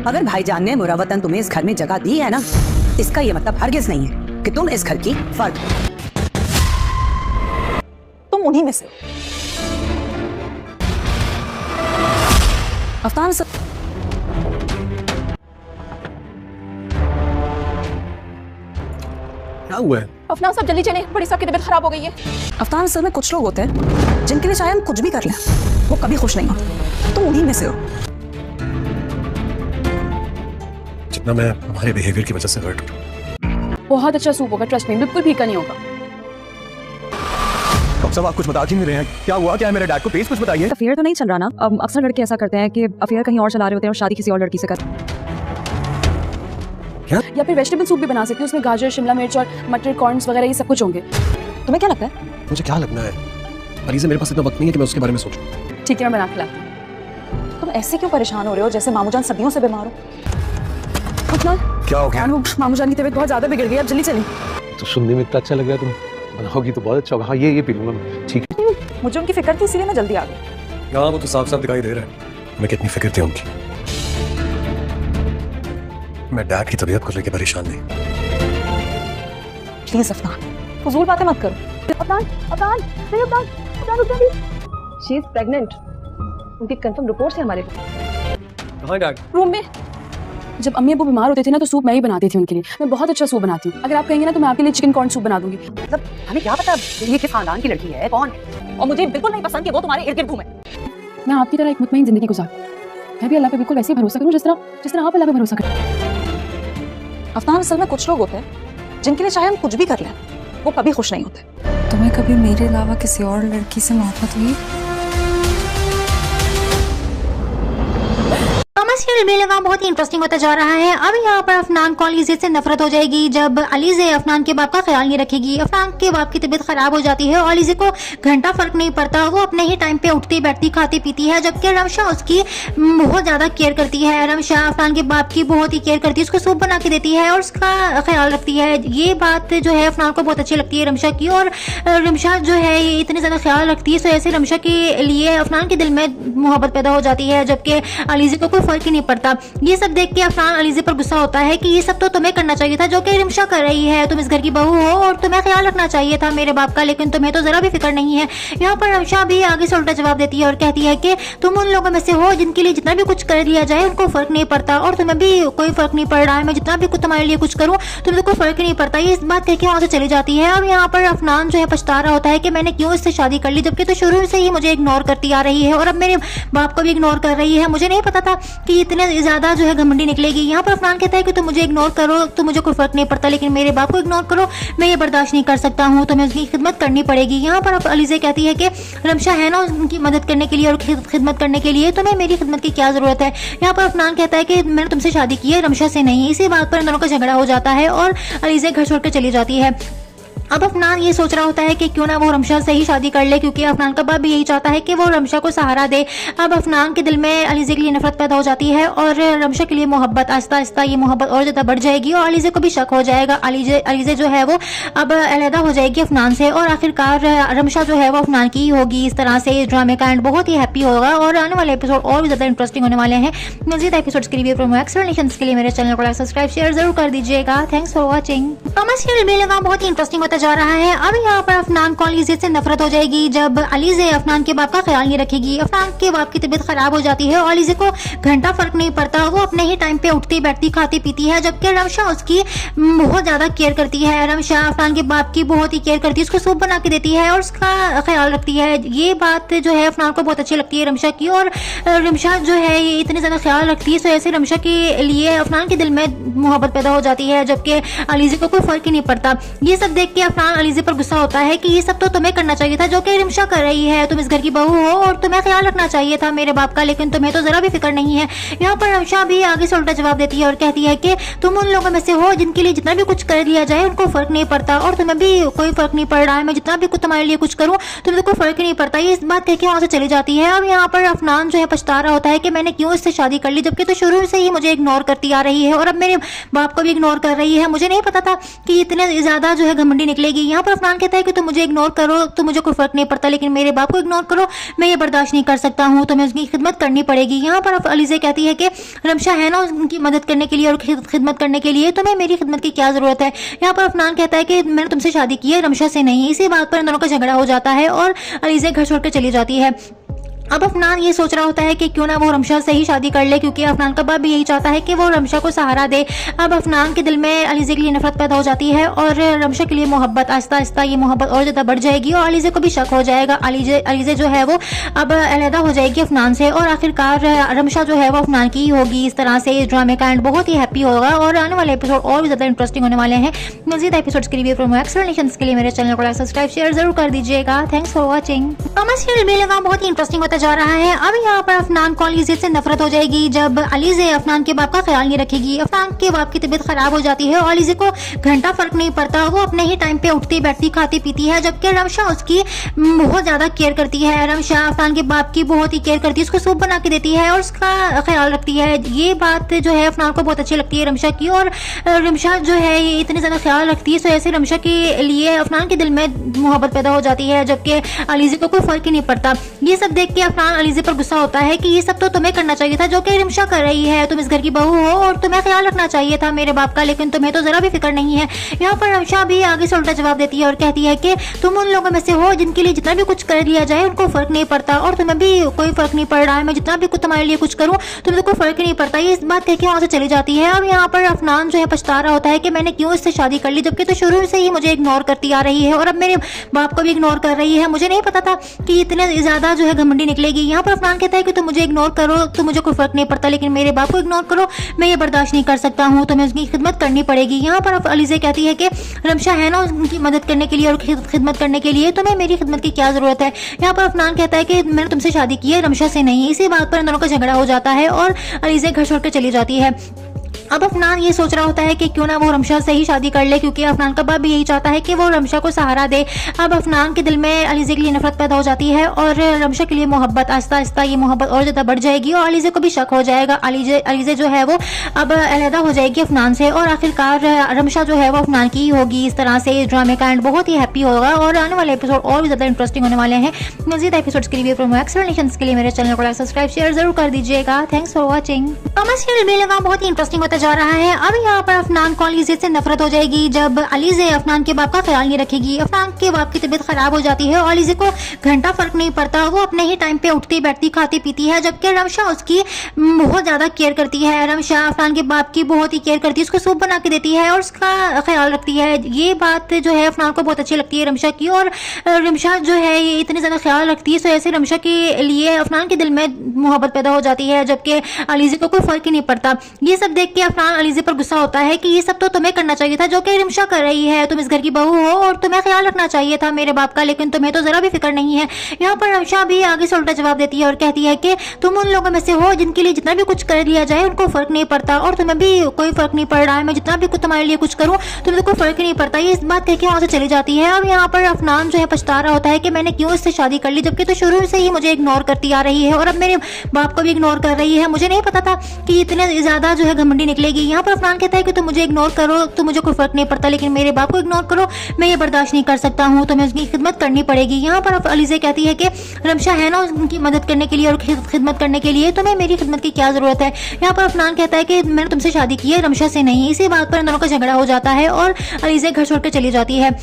अगर भाईजान ने मुरवतन तुम्हें इस घर में जगह दी है ना, इसका ये मतलब हरगिज नहीं है कि तुम इस घर की फर्द हो। तुम उन्हीं में से हो। अफनान सब क्या हुआ है? अफनान साहब जल्दी चलें, बड़ी साहब की तबीयत खराब हो गई है। अफनान असल में कुछ लोग होते हैं जिनके लिए चाहे हम कुछ भी कर लें वो कभी खुश नहीं होते। तुम उन्हीं में से हो। जितना मैं हमारे बिहेवियर की वजह से हर्ट हूँ। बहुत अच्छा सूप होगा, ट्रस्ट में, बिल्कुल फीका नहीं होगा। डॉक्टर साहब आप कुछ बता क्यों नहीं रहे हैं? क्या हुआ? क्या है मेरे डैड को? प्लीज कुछ बताइए। अफेयर तो नहीं चल रहा ना? अक्सर लड़के ऐसा करते हैं कि अफेयर कहीं और चला रहे होते हैं और शादी किसी और लड़की से कर। क्या? या फिर वेजिटेबल सूप भी बना सकते हैं, उसमें गाजर, शिमला मिर्च और मटर, कॉर्न्स वगैरह ये सब कुछ होंगे। तुम्हें क्या लगता है? मुझे क्या लगना है? अलीज़ा मेरे पास इतना वक्त नहीं है कि मैं उसके बारे में सोचूं। ठीक है, मैं बना के लाती हूँ। तुम ऐसे क्यों परेशान हो रहे हो जैसे मामू जान सदियों से बीमार हो? क्या हो गया? मामू जान की तबीयत बहुत ज्यादा बिगड़ गई, अब जल्दी चलें। तो सुनने में इतना अच्छा लग रहा है, तुम बनाओगी तो बहुत अच्छा होगा। हाँ ये पी लूंगा मैं। ठीक है। मुझे उनकी फिक्र थी इसीलिए मैं जल्दी आ गई। हाँ वो तो साफ साफ दिखाई दे रहा है मैं कितनी फिक्र थी उनकी। मैं डैड की तबीयत को लेकर परेशान नहीं। प्लीज अफनान फजूल बातें मत करो। अफनान, अफनान, नहीं अफनान, अफनान रुक जाइए। She is pregnant. उनकी कंफर्म रिपोर्ट है हमारे पास। कहाँ डैड? रूम में। जब अम्मी अब्बू बीमार होते थे ना तो सूप मैं ही बनाती थी उनके लिए। मैं बहुत अच्छा सूप बनाती हूँ। अगर आप कहेंगे ना तो मैं आपके लिए चिकन कॉर्न सूप बना दूंगी। मतलब हमें क्या पता ये किस खानदान की लड़की है, कौन है, और मुझे बिल्कुल नहीं पसंद कि वो तुम्हारे इर्द गिर्द घूमे। मैं आपकी तरह एक मुतमईन जिंदगी गुजारूं। मैं भी अल्लाह पे बिल्कुल वैसे ही भरोसा करूं जिस तरह आप अल्लाह पे भरोसा करते। अफनान असल में कुछ लोग होते हैं जिनके लिए चाहे हम कुछ भी कर लें वो कभी खुश नहीं होते। तुम्हें कभी मेरे अलावा किसी और लड़की से मोहब्बत हुई? बेलगाम बहुत ही इंटरेस्टिंग होता जा रहा है। अब यहाँ पर अफनान को अलीज़े से नफरत हो जाएगी जब अलीज़े अफनान के बाप का ख्याल नहीं रखेगी। अफनान के बाप की तबीयत खराब हो जाती है और अलीज़े को घंटा फर्क नहीं पड़ता, वो अपने ही टाइम पे उठती बैठती खाती पीती है, जबकि रमशा उसकी बहुत ज्यादा केयर करती है। रमशा अफनान के बाप की बहुत ही केयर करती है, उसको सूप बना के देती है और उसका ख्याल रखती है। ये बात जो है अफनान को बहुत अच्छी लगती है रमशा की, और रमशा जो है ये इतनी ज्यादा ख्याल रखती है, तो ऐसे रमशा के लिए अफनान के दिल में मोहब्बत पैदा हो जाती है, जबकि अलीज़े को कोई फर्क ही नहीं पड़ता। ये सब देख के अफनान अलीज़े पर गुस्सा होता है कि ये सब तो तुम्हें करना चाहिए था जो कि रिमशा कर रही है। तुम इस घर की बहू हो और तुम्हें ख्याल रखना चाहिए था मेरे बाप का, लेकिन तुम्हें तो जरा भी फिक्र नहीं है। यहाँ पर रमशा भी आगे से उल्टा जवाब देती है और कहती है कि तुम उन लोगों में से हो जिनके लिए जितना भी कुछ कर लिया जाए उनको फर्क नहीं पड़ता, और तुम्हें भी कोई फर्क नहीं पड़ रहा है। मैं जितना भी कुछ तुम्हारे लिए कुछ करूँ तुम्हें तो कोई फर्क नहीं पड़ता। ये इस बात कहकर वहां से चली जाती है। अब यहाँ पर अफनान जो है पछता रहा होता है कि मैंने क्यों इससे शादी कर ली, जबकि तो शुरू से ही मुझे इग्नोर करती आ रही है और अब मेरे बाप को भी इग्नोर कर रही है। मुझे नहीं पता था कि इतने ज्यादा जो है घमंडी निकलेगी। यहाँ पर अफनान कहता है कि तुम मुझे इग्नोर करो तो मुझे कोई फर्क नहीं पड़ता, लेकिन मेरे बाप को इग्नोर करो मैं ये बर्दाश्त नहीं कर सकता हूँ, तुम्हें उसकी खिदमत करनी पड़ेगी। यहाँ पर अलीज़े कहती है कि रमशा है ना उनकी मदद करने के लिए और खिदमत करने के लिए, तुम्हें मेरी खिदमत की क्या जरूरत है। यहाँ पर अफनान कहता है कि मैंने तुमसे शादी की है रमशा से नहीं। इसी बात पर इन दोनों का झगड़ा हो जाता है और अलीज़े घर छोड़कर चली जाती है। अब अफनान ये सोच रहा होता है कि क्यों ना वो रमशा से ही शादी कर ले, क्योंकि अफनान का बाप भी यही चाहता है कि वो रमशा को सहारा दे। अब अफनान के दिल में अलीज़े के लिए नफरत पैदा हो जाती है और रमशा के लिए मोहब्बत, आहिस्ता आहिस्ता ये मोहब्बत और ज़्यादा बढ़ जाएगी और अलीज़े को भी शक हो जाएगा। अलीज़े जो है वो अब अलहदा हो जाएगी अफनान से और आखिरकार रमशा जो है वो अफनान की ही होगी। इस तरह से इस ड्रामे का एंड बहुत ही हैप्पी होगा और आने वाले एपिसोड और भी ज़्यादा इंटरेस्टिंग होने वाले हैं। मज़ीद एपिसोड्स के लिए एक्सप्लेनेशंस के लिए मेरे चैनल को सब्सक्राइब शेयर जरूर कर दीजिएगा। Thanks for watching. बेलगाम बहुत ही इंटरेस्टिंग होता जा रहा है। अब यहाँ पर अफनान को अलीज़े से नफरत हो जाएगी जब अलीज़े अफनान के बाप का ख्याल नहीं रखेगी। अफनान के बाप की तबीयत खराब हो जाती है और अलीज़े को घंटा फर्क नहीं पड़ता, वो अपने ही टाइम पे उठती बैठती खाती पीती है, जबकि रमशा उसकी बहुत ज्यादा केयर करती है। रमशा अफनान के बाप की बहुत ही केयर करती है, उसको सूप बना के देती है और उसका ख्याल रखती है। ये बात जो है अफनान को बहुत अच्छी लगती है रमशा की, और रमशा जो है ये इतनी ज्यादा ख्याल रखती है, तो ऐसे रमशा के लिए अफनान के दिल में मोहब्बत पैदा हो जाती है, जबकि अलीज़े को कोई फर्क ही नहीं पड़ता। ये सब देख के अफनान अलीज़े पर गुस्सा होता है कि ये सब तो तुम्हें करना चाहिए था जो कि रिमशा कर रही है। तुम इस घर की बहू हो और तुम्हें ख्याल रखना चाहिए था मेरे बाप का, लेकिन तुम्हें तो जरा भी फिक्र नहीं है। यहाँ पर रमशा भी आगे से उल्टा जवाब देती है और कहती है कि तुम उन लोगों में से हो जिनके लिए जितना भी कुछ कर लिया जाए उनको फर्क नहीं पड़ता, और तुम्हें भी कोई फर्क नहीं पड़ रहा है। मैं जितना भी कुछ तुम्हारे लिए कुछ करूँ तुम्हें तो कोई फर्क ही नहीं पड़ता। ये इस बात कहकर वहां से चली जाती है। अब यहाँ पर अफनान जो है पछता रहा होता है कि मैंने क्यों इससे शादी कर ली, जबकि तो शुरू से ही मुझे इग्नोर करती आ रही है और अब मेरे बाप को भी इग्नोर कर रही है। मुझे नहीं पता था कि इतने ज्यादा जो है घमंडी निकलेगी। यहाँ पर अफनान कहता है कि तुम मुझे इग्नोर करो तो मुझे कोई फर्क नहीं पड़ता, लेकिन मेरे बाप को इग्नोर करो मैं ये बर्दाश्त नहीं कर सकता हूँ, तुम्हें उसकी खिदमत करनी पड़ेगी। यहाँ पर अलीज़ा कहती है कि रमशा है ना उनकी मदद करने के लिए और खिदमत करने के लिए, तुम्हें मेरी खिदमत की क्या जरूरत है। यहाँ पर अफनान कहता है कि मैंने तुमसे शादी की है, रमशा से नहीं। इसी बात पर इन दोनों का झगड़ा हो जाता है और अलीज़ा घर छोड़कर चली जाती है। अब अफनान ये सोच रहा होता है कि क्यों ना वो रमशा से ही शादी कर ले, क्योंकि अफनान का बाप भी यही चाहता है कि वो रमशा को सहारा दे। अब अफनान के दिल में अलीज़ा के लिए नफरत पैदा हो जाती है और रमशा के लिए मोहब्बत, आहिस्ता आहिस्ता ये मोहब्बत और ज़्यादा बढ़ जाएगी और अलीज़ा को भी शक हो जाएगा। अलीज़ा जो है वो अब अलहदा हो जाएगी अफनान से और आखिरकार रमशा जो है वो अफनान की ही होगी। इस तरह से इस ड्रामे का एंड बहुत ही हैप्पी होगा और आने वाले एपिसोड और भी ज़्यादा इंटरेस्टिंग होने वाले हैं। मज़ीद एपिसोड्स के लिए प्रोमो एक्सप्लेनेशंस के लिए मेरे चैनल को सब्सक्राइब शेयर जरूर कर दीजिएगा। Thanks for watching. सीरियल भी लगा बहुत ही इंटरेस्टिंग होता जा रहा है। अब यहाँ पर अफनान को अलीज़ा से नफरत हो जाएगी जब अलीज़ा अफनान के बाप का ख्याल नहीं रखेगी। अफनान के बाप की तबीयत खराब हो जाती है और अलीज़ा को घंटा फर्क नहीं पड़ता, वो अपने ही टाइम पे उठती बैठती खाती पीती है, जबकि रमशा उसकी बहुत ज्यादा केयर करती है। रमशा अफनान के बाप की बहुत ही केयर करती है, उसको सूप बना के देती है और उसका ख्याल रखती है। ये बात जो है अफनान को बहुत अच्छी लगती है रमशा की, और रमशा जो है ये इतनी ज्यादा ख्याल रखती है, तो ऐसे रमशा के लिए अफनान के दिल में मोहब्बत पैदा हो जाती है, जबकि अलीज़ा को कोई फर्क ही नहीं पड़ता। ये सब देख के अफनान अलीज़ा पर गुस्सा होता है कि ये सब तो तुम्हें करना चाहिए था जो कि रमशा कर रही है, तुम इस घर की बहू हो और तुम्हें ख्याल रखना चाहिए था मेरे बाप का, लेकिन तुम्हें तो जरा भी फिक्र नहीं है। यहाँ पर रमशा भी आगे से उल्टा जवाब देती है और कहती है कि तुम उन लोगों में से हो जिनके लिए जितना भी कुछ कर लिया जाए उनको फर्क नहीं पड़ता, और तुम्हें भी कोई फर्क नहीं पड़ रहा है, मैं जितना भी कुछ तुम्हारे लिए कुछ करूँ तुम्हें तो कोई फर्क नहीं पड़ता। ये इस बात कह के वहाँ से चली जाती है। अब यहाँ पर अफनान जो है पछता रहा होता है कि मैंने क्यों इससे शादी कर ली, जबकि तो शुरू से ही मुझे इग्नोर करती आ रही है और अब मेरे बाप को भी इग्नोर कर रही है। मुझे नहीं पता था कि इतने ज्यादा जो है घमंडी निकलेगी। यहाँ पर अफनान कहता है कि तुम मुझे इग्नोर करो तो मुझे कोई फर्क नहीं पड़ता, लेकिन मेरे बाप को इग्नोर करो मैं ये बर्दाश्त नहीं कर सकता हूँ, तुम्हें उसकी खिदमत करनी पड़ेगी। यहाँ पर अलीज़ा कहती है कि रमशा है ना उनकी मदद करने के लिए और खिदमत करने के लिए, तुम्हें मेरी खिदमत की क्या जरूरत है। यहाँ पर अफनान कहता है कि मैंने तुमसे शादी की है, रमशा से नहीं। इसी बात पर इन दोनों का झगड़ा हो जाता है और अलीज़ा घर छोड़कर चली जाती है। अब अफनान ये सोच रहा होता है कि क्यों ना वो रमशा से ही शादी कर ले, क्योंकि अफनान का बाप भी यही चाहता है कि वो रमशा को सहारा दे। अब अफनान के दिल में अलीज़ा के लिए नफरत पैदा हो जाती है और रमशा के लिए मोहब्बत, आहिस्ता आहिस्ता ये मोहब्बत और ज़्यादा बढ़ जाएगी और अलीज़ा को भी शक हो जाएगा। अलीज़ा जो है वो अब अलहदा हो जाएगी अफनान से और आखिरकार रमशा जो है वो अफनान की ही होगी। इस तरह से इस ड्रामे का एंड बहुत ही हैप्पी होगा और आने वाले एपिसोड और भी ज़्यादा इंटरेस्टिंग होने वाले हैं। मज़ीद एपिसोड्स के लिए प्रोमो एक्सप्लेनेशंस के लिए मेरे चैनल को सब्सक्राइब शेयर जरूर कर दीजिएगा। Thanks for watching. सीरियल भी लगा बहुत ही इंटरेस्टिंग होता जा रहा है। अब यहाँ पर अफनान को अलीज़ा से नफरत हो जाएगी जब अलीज़ा अफनान के बाप का ख्याल नहीं रखेगी। अफनान के बाप की तबीयत खराब हो जाती है और अलीज़ा को घंटा फर्क नहीं पड़ता, वो अपने ही टाइम पे उठती बैठती खाती पीती है, जबकि रमशा उसकी बहुत ज्यादा केयर करती है। रमशा अफनान के बाप की बहुत ही केयर करती है, उसको सूप बना के देती है और उसका ख्याल रखती है। ये बात जो है अफनान को बहुत अच्छी लगती है रमशा की, और रमशा जो है ये इतनी ज्यादा ख्याल रखती है, तो ऐसे रमशा के लिए अफनान के दिल में मोहब्बत पैदा हो जाती है, जबकि अलीज़ा को कोई फर्क ही नहीं पड़ता। ये सब देख के अफनान अलीज़ा पर गुस्सा होता है कि ये सब तो तुम्हें करना चाहिए था जो कि रमशा कर रही है, तुम इस घर की बहू हो और तुम्हें ख्याल रखना चाहिए था मेरे बाप का, लेकिन तुम्हें तो जरा भी फिक्र नहीं है। यहाँ पर रमशा भी आगे से उल्टा जवाब देती है और कहती है कि तुम उन लोगों में से हो जिनके लिए जितना भी कुछ कर लिया जाए उनको फर्क नहीं पड़ता, और तुम्हें भी कोई फर्क नहीं पड़ रहा है, मैं जितना भी कुछ तुम्हारे लिए कुछ करूँ तुम्हें तो कोई फर्क ही नहीं पड़ता। ये इस बात कह के वहाँ से चली जाती है। अब यहाँ पर अफनान जो है पछता रहा होता है कि मैंने क्यों इससे शादी कर ली, जबकि तो शुरू से ही मुझे इग्नोर करती आ रही है और अब मेरे बाप को भी इग्नोर कर रही है। मुझे नहीं पता था कि इतने ज्यादा जो है घमंडी निकलेगी। यहाँ पर अफनान कहता है कि तुम मुझे इग्नोर करो तो मुझे कोई फर्क नहीं पड़ता, लेकिन मेरे बाप को इग्नोर करो मैं ये बर्दाश्त नहीं कर सकता हूँ, तुम्हें उसकी खिदमत करनी पड़ेगी। यहाँ पर अलीज़ा कहती है कि रमशा है ना उनकी मदद करने के लिए और खिदमत करने के लिए, तुम्हें मेरी खिदमत की क्या जरूरत है। यहाँ पर अफनान कहता है कि मैंने तुमसे शादी की है, रमशा से नहीं। इसी बात पर इन दोनों का झगड़ा हो जाता है और अलीज़ा घर छोड़कर चली जाती है।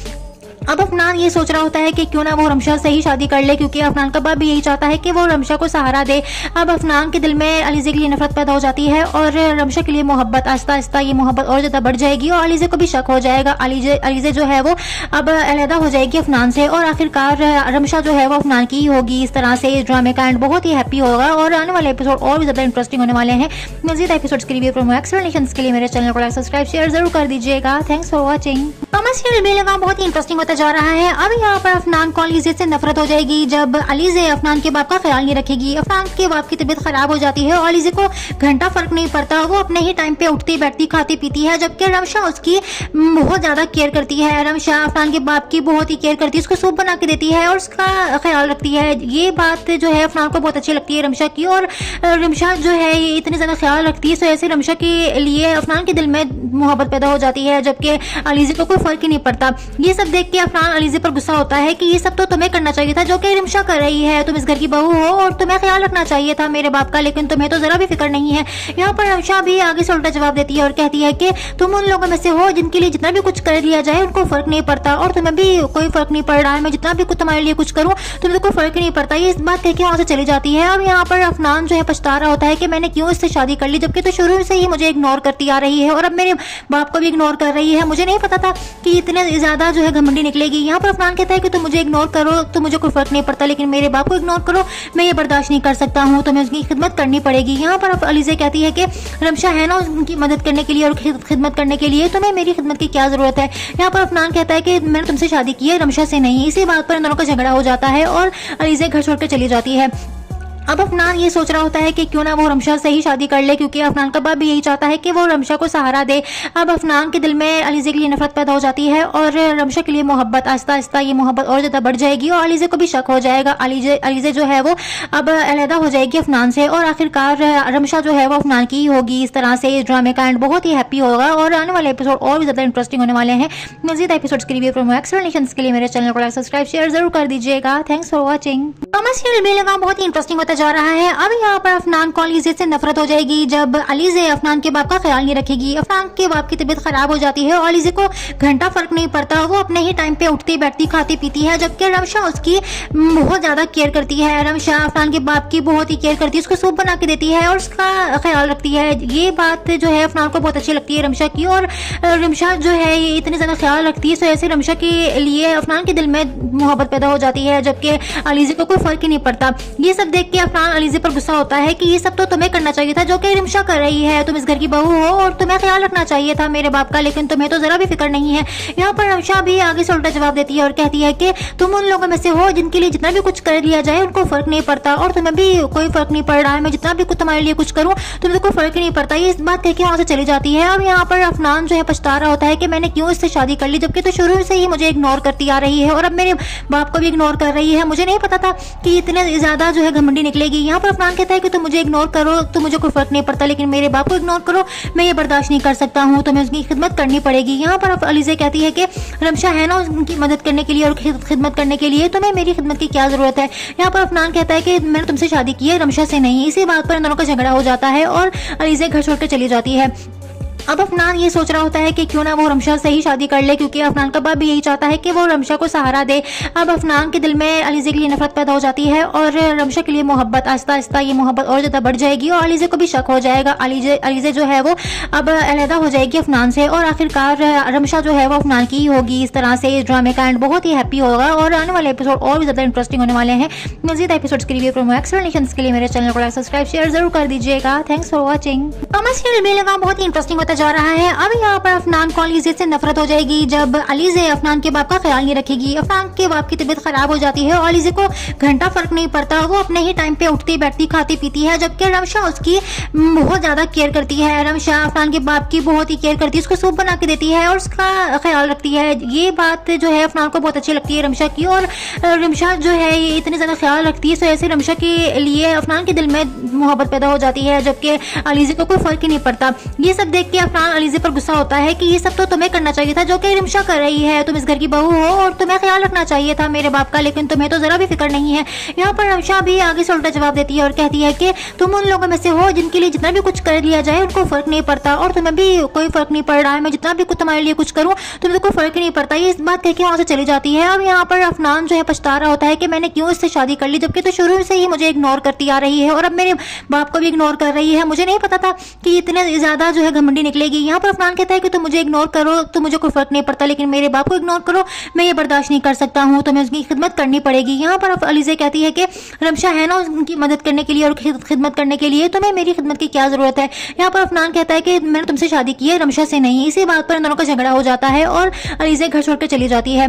अब अफनान ये सोच रहा होता है कि क्यों ना वो रमशा से ही शादी कर ले, क्योंकि अफनान का बाप भी यही चाहता है कि वो रमशा को सहारा दे। अब अफनान के दिल में अलीज़ा के लिए नफरत पैदा हो जाती है और रमशा के लिए मोहब्बत, आहिस्ता आहिस्ता ये मोहब्बत और ज़्यादा बढ़ जाएगी और अलीज़ा को भी शक हो जाएगा। अलीज़ा जो है वो अब अलहदा हो जाएगी अफनान से और आखिरकार रमशा जो है वो अफनान की ही होगी। इस तरह से इस ड्रामे का एंड बहुत ही हैप्पी होगा और आने वाले एपिसोड और भी ज़्यादा इंटरेस्टिंग होने वाले हैं। मज़ीद एपिसोड्स के लिए प्रोमो एक्सप्लेनेशंस के लिए मेरे चैनल को सब्सक्राइब शेयर जरूर कर दीजिएगा। Thanks for watching. सीरियल भी लगा बहुत ही इंटरेस्टिंग होता जा रहा है। अब यहाँ पर अफनान को अलीज़े से नफरत हो जाएगी जब अलीज़े अफनान के बाप का ख्याल नहीं रखेगी। अफनान के बाप की तबीयत खराब हो जाती है और अलीज़े को घंटा फर्क नहीं पड़ता, वो अपने ही टाइम पे उठती बैठती खाती पीती है, जबकि रमशा उसकी बहुत ज्यादा केयर करती है। रमशा अफनान के बाप की बहुत ही केयर करती है, उसको सूप बना के देती है और उसका ख्याल रखती है। ये बात जो है अफनान को बहुत अच्छी लगती है रमशा की, और रमशा जो है ये इतनी ज्यादा ख्याल रखती है, तो ऐसे रमशा के लिए अफनान के दिल में मोहब्बत पैदा हो जाती है, जबकि अलीज़े को कोई फर्क ही नहीं पड़ता। ये सब देख के अफनान अलीज़े पर गुस्सा होता है कि ये सब तो तुम्हें करना चाहिए था जो कि रमशा कर रही है, तुम इस घर की बहू हो और तुम्हें ख्याल रखना चाहिए था मेरे बाप का, लेकिन तुम्हें तो जरा भी फिक्र नहीं है। यहाँ पर रमशा भी आगे से उल्टा जवाब देती है और कहती है कि तुम उन लोगों में से हो जिनके लिए जितना भी कुछ कर लिया जाए उनको फर्क नहीं पड़ता, और तुम्हें भी कोई फर्क नहीं पड़ रहा है। मैं जितना भी कुछ तुम्हारे लिए कुछ करूं तुम्हें तो कोई फर्क ही नहीं पड़ता। ये इस बात कह के वहां से चली जाती है। अब यहाँ पर अफनान जो है पछता रहा होता है कि मैंने क्यों इससे शादी कर ली, जबकि तो शुरू से ही मुझे इग्नोर करती आ रही है और अब मेरे बाप को भी इग्नोर कर रही है। मुझे नहीं पता था कि इतने ज्यादा जो है घमंडी निकलेगी। यहाँ पर अफनान कहता है कि तुम मुझे इग्नोर करो तो मुझे कोई फर्क नहीं पड़ता, लेकिन मेरे बाप को इग्नोर करो मैं ये बर्दाश्त नहीं कर सकता हूँ, तुम्हें उसकी खिदमत करनी पड़ेगी। यहाँ पर अलीज़े कहती है कि रमशा है ना उनकी मदद करने के लिए और खिदमत करने के लिए, तुम्हें मेरी खिदमत की क्या जरूरत है। यहाँ पर अफनान कहता है कि मैंने तुमसे शादी की है रमशा से नहीं। इसी बात पर इन दोनों का झगड़ा हो जाता है और अलीज़े घर छोड़कर चली जाती है। अब अफनान ये सोच रहा होता है कि क्यों ना वो रमशा से ही शादी कर ले, क्योंकि अफनान का बाप भी यही चाहता है कि वो रमशा को सहारा दे। अब अफनान के दिल में अलीज़े के लिए नफरत पैदा हो जाती है और रमशा के लिए मोहब्बत, आहिस्ता आहिस्ता ये मोहब्बत और ज़्यादा बढ़ जाएगी और अलीज़े को भी शक हो जाएगा। अलीज़े जो है वो अब अलहदा हो जाएगी अफनान से और आखिरकार रमशा जो है वो अफनान की ही होगी। इस तरह से इस ड्रामे का एंड बहुत ही हैप्पी होगा और आने वाले एपिसोड और भी ज़्यादा इंटरेस्टिंग होने वाले हैं। मज़ीद एपिसोड्स के लिए एक्सप्लेनेशंस के लिए मेरे चैनल को सब्सक्राइब शेयर जरूर कर दीजिएगा। Thanks for watching. कमर्शियल भी लगा बहुत ही इंटरेस्टिंग होता जा रहा है। अब यहाँ पर अफनान को अलीज़े से नफरत हो जाएगी जब अलीज़े अफनान के बाप का ख्याल नहीं रखेगी। अफनान के बाप की तबीयत खराब हो जाती है और अलीज़े को घंटा फर्क नहीं पड़ता, वो अपने ही टाइम पे उठती बैठती खाती पीती है, जबकि रमशा उसकी बहुत ज्यादा केयर करती है। रमशा अफनान के बाप की बहुत ही केयर करती है, उसको सूप बना के देती है और उसका ख्याल रखती है। ये बात जो है अफनान को बहुत अच्छी लगती है रमशा की, और रमशा जो है ये इतनी ज्यादा ख्याल रखती है, तो ऐसे रमशा के लिए अफनान के दिल में मोहब्बत पैदा हो जाती है, जबकि अलीज़े को कोई फर्क ही नहीं पड़ता। ये सब देख के अफनान अलीज़े पर गुस्सा होता है कि ये सब तो तुम्हें करना चाहिए था जो कि रमशा कर रही है, तुम इस घर की बहू हो और तुम्हें ख्याल रखना चाहिए था मेरे बाप का, लेकिन तुम्हें तो जरा भी फिक्र नहीं है। यहाँ पर रमशा भी आगे से उल्टा जवाब देती है और कहती है कि तुम उन लोगों में से हो जिनके लिए जितना भी कुछ कर लिया जाए उनको फर्क नहीं पड़ता, और तुम्हें भी कोई फर्क नहीं पड़ रहा है। मैं जितना भी कुछ तुम्हारे लिए कुछ करूं तुम्हें तो कोई फर्क ही नहीं पड़ता। ये इस बात कह के वहां से चली जाती है। अब यहाँ पर अफनान जो है पछता रहा होता है कि मैंने क्यों इससे शादी कर ली, जबकि तो शुरू से ही मुझे इग्नोर करती आ रही है और अब मेरे बाप को भी इग्नोर कर रही है। मुझे नहीं पता था कि इतने ज्यादा जो है घमंडी निकलेगी। यहाँ पर अफनान कहता है कि तुम मुझे इग्नोर करो तो मुझे कोई फर्क नहीं पड़ता, लेकिन मेरे बाप को इग्नोर करो मैं ये बर्दाश्त नहीं कर सकता हूँ, तुम्हें उसकी खिदमत करनी पड़ेगी। यहाँ पर अलीज़े कहती है कि रमशा है ना उनकी मदद करने के लिए और खिदमत करने के लिए, तुम्हें मेरी खिदमत की क्या जरूरत है। यहाँ पर अफनान कहता है कि मैंने तुमसे शादी की है रमशा से नहीं। इसी बात पर इन दोनों का झगड़ा हो जाता है और अलीज़े घर छोड़कर चली जाती है। अब अफनान ये सोच रहा होता है कि क्यों ना वो रमशा से ही शादी कर ले, क्योंकि अफनान का बाप भी यही चाहता है कि वो रमशा को सहारा दे। अब अफनान के दिल में अलीज़े के लिए नफरत पैदा हो जाती है और रमशा के लिए मोहब्बत, आहिस्ता आहिस्ता ये मोहब्बत और ज़्यादा बढ़ जाएगी और अलीज़े को भी शक हो जाएगा। अलीज़े जो है वो अब अलहदा हो जाएगी अफनान से और आखिरकार रमशा जो है वो अफनान की ही होगी। इस तरह से इस ड्रामे का एंड बहुत ही हैप्पी होगा और आने वाले एपिसोड और भी ज़्यादा इंटरेस्टिंग होने वाले हैं। मज़ीद एपिसोड्स के लिए एक्सप्लेनेशंस के लिए मेरे चैनल को सब्सक्राइब शेयर जरूर कर दीजिएगा। Thanks for watching. कमर्शियल भी लगा बहुत ही इंटरेस्टिंग होता जा रहा है। अब यहाँ पर अफनान को अलीज़े से नफरत हो जाएगी जब अलीज़े अफनान के बाप का ख्याल नहीं रखेगी। अफनान के बाप की तबीयत खराब हो जाती है और अलीज़े को घंटा फर्क नहीं पड़ता, वो अपने ही टाइम पे उठती बैठती खाती पीती है, जबकि रमशा उसकी बहुत ज्यादा केयर करती है। रमशा अफनान के बाप की बहुत ही केयर करती है, उसको सूप बना के देती है और उसका ख्याल रखती है। ये बात जो है अफनान को बहुत अच्छी लगती है रमशा की, और रमशा जो है ये इतनी ज्यादा ख्याल रखती है, तो ऐसे रमशा के लिए अफनान के दिल में मोहब्बत पैदा हो जाती है, जबकि अलीज़े को कोई फर्क ही नहीं पड़ता। ये सब देख के अफनान अलीज़े पर गुस्सा होता है कि ये सब तो तुम्हें करना चाहिए था जो कि रमशा कर रही है, तुम इस घर की बहू हो और तुम्हें ख्याल रखना चाहिए था मेरे बाप का, लेकिन तुम्हें तो जरा भी फिक्र नहीं है। यहाँ पर रमशा भी आगे से उल्टा जवाब देती है और कहती है कि तुम उन लोगों में से हो जिनके लिए जितना भी कुछ कर लिया जाए उनको फर्क नहीं पड़ता, और तुम्हें भी कोई फर्क नहीं पड़ रहा है। मैं जितना भी कुछ तुम्हारे लिए कुछ करूं तुम्हें तो कोई फर्क ही नहीं पड़ता। ये इस बात कह के वहां से चली जाती है। अब यहाँ पर अफनान जो है पछता रहा होता है कि मैंने क्यों इससे शादी कर ली, जबकि तो शुरू से ही मुझे इग्नोर करती आ रही है और अब मेरे बाप को भी इग्नोर कर रही है। मुझे नहीं पता था कि इतने ज्यादा जो है घमंडी निकलेगी। यहाँ पर अफनान कहता है कि तुम मुझे इग्नोर करो तो मुझे कोई फर्क नहीं पड़ता, लेकिन मेरे बाप को इग्नोर करो मैं ये बर्दाश्त नहीं कर सकता हूँ, तुम्हें उसकी खिदमत करनी पड़ेगी। यहाँ पर अलीज़े कहती है कि रमशा है ना उनकी मदद करने के लिए और खिदमत करने के लिए, तुम्हें मेरी खिदमत की क्या जरूरत है। यहाँ पर अफनान कहता है कि मैंने तुमसे शादी की है रमशा से नहीं। इसी बात पर इन दोनों का झगड़ा हो जाता है और अलीज़े घर छोड़कर चली जाती है।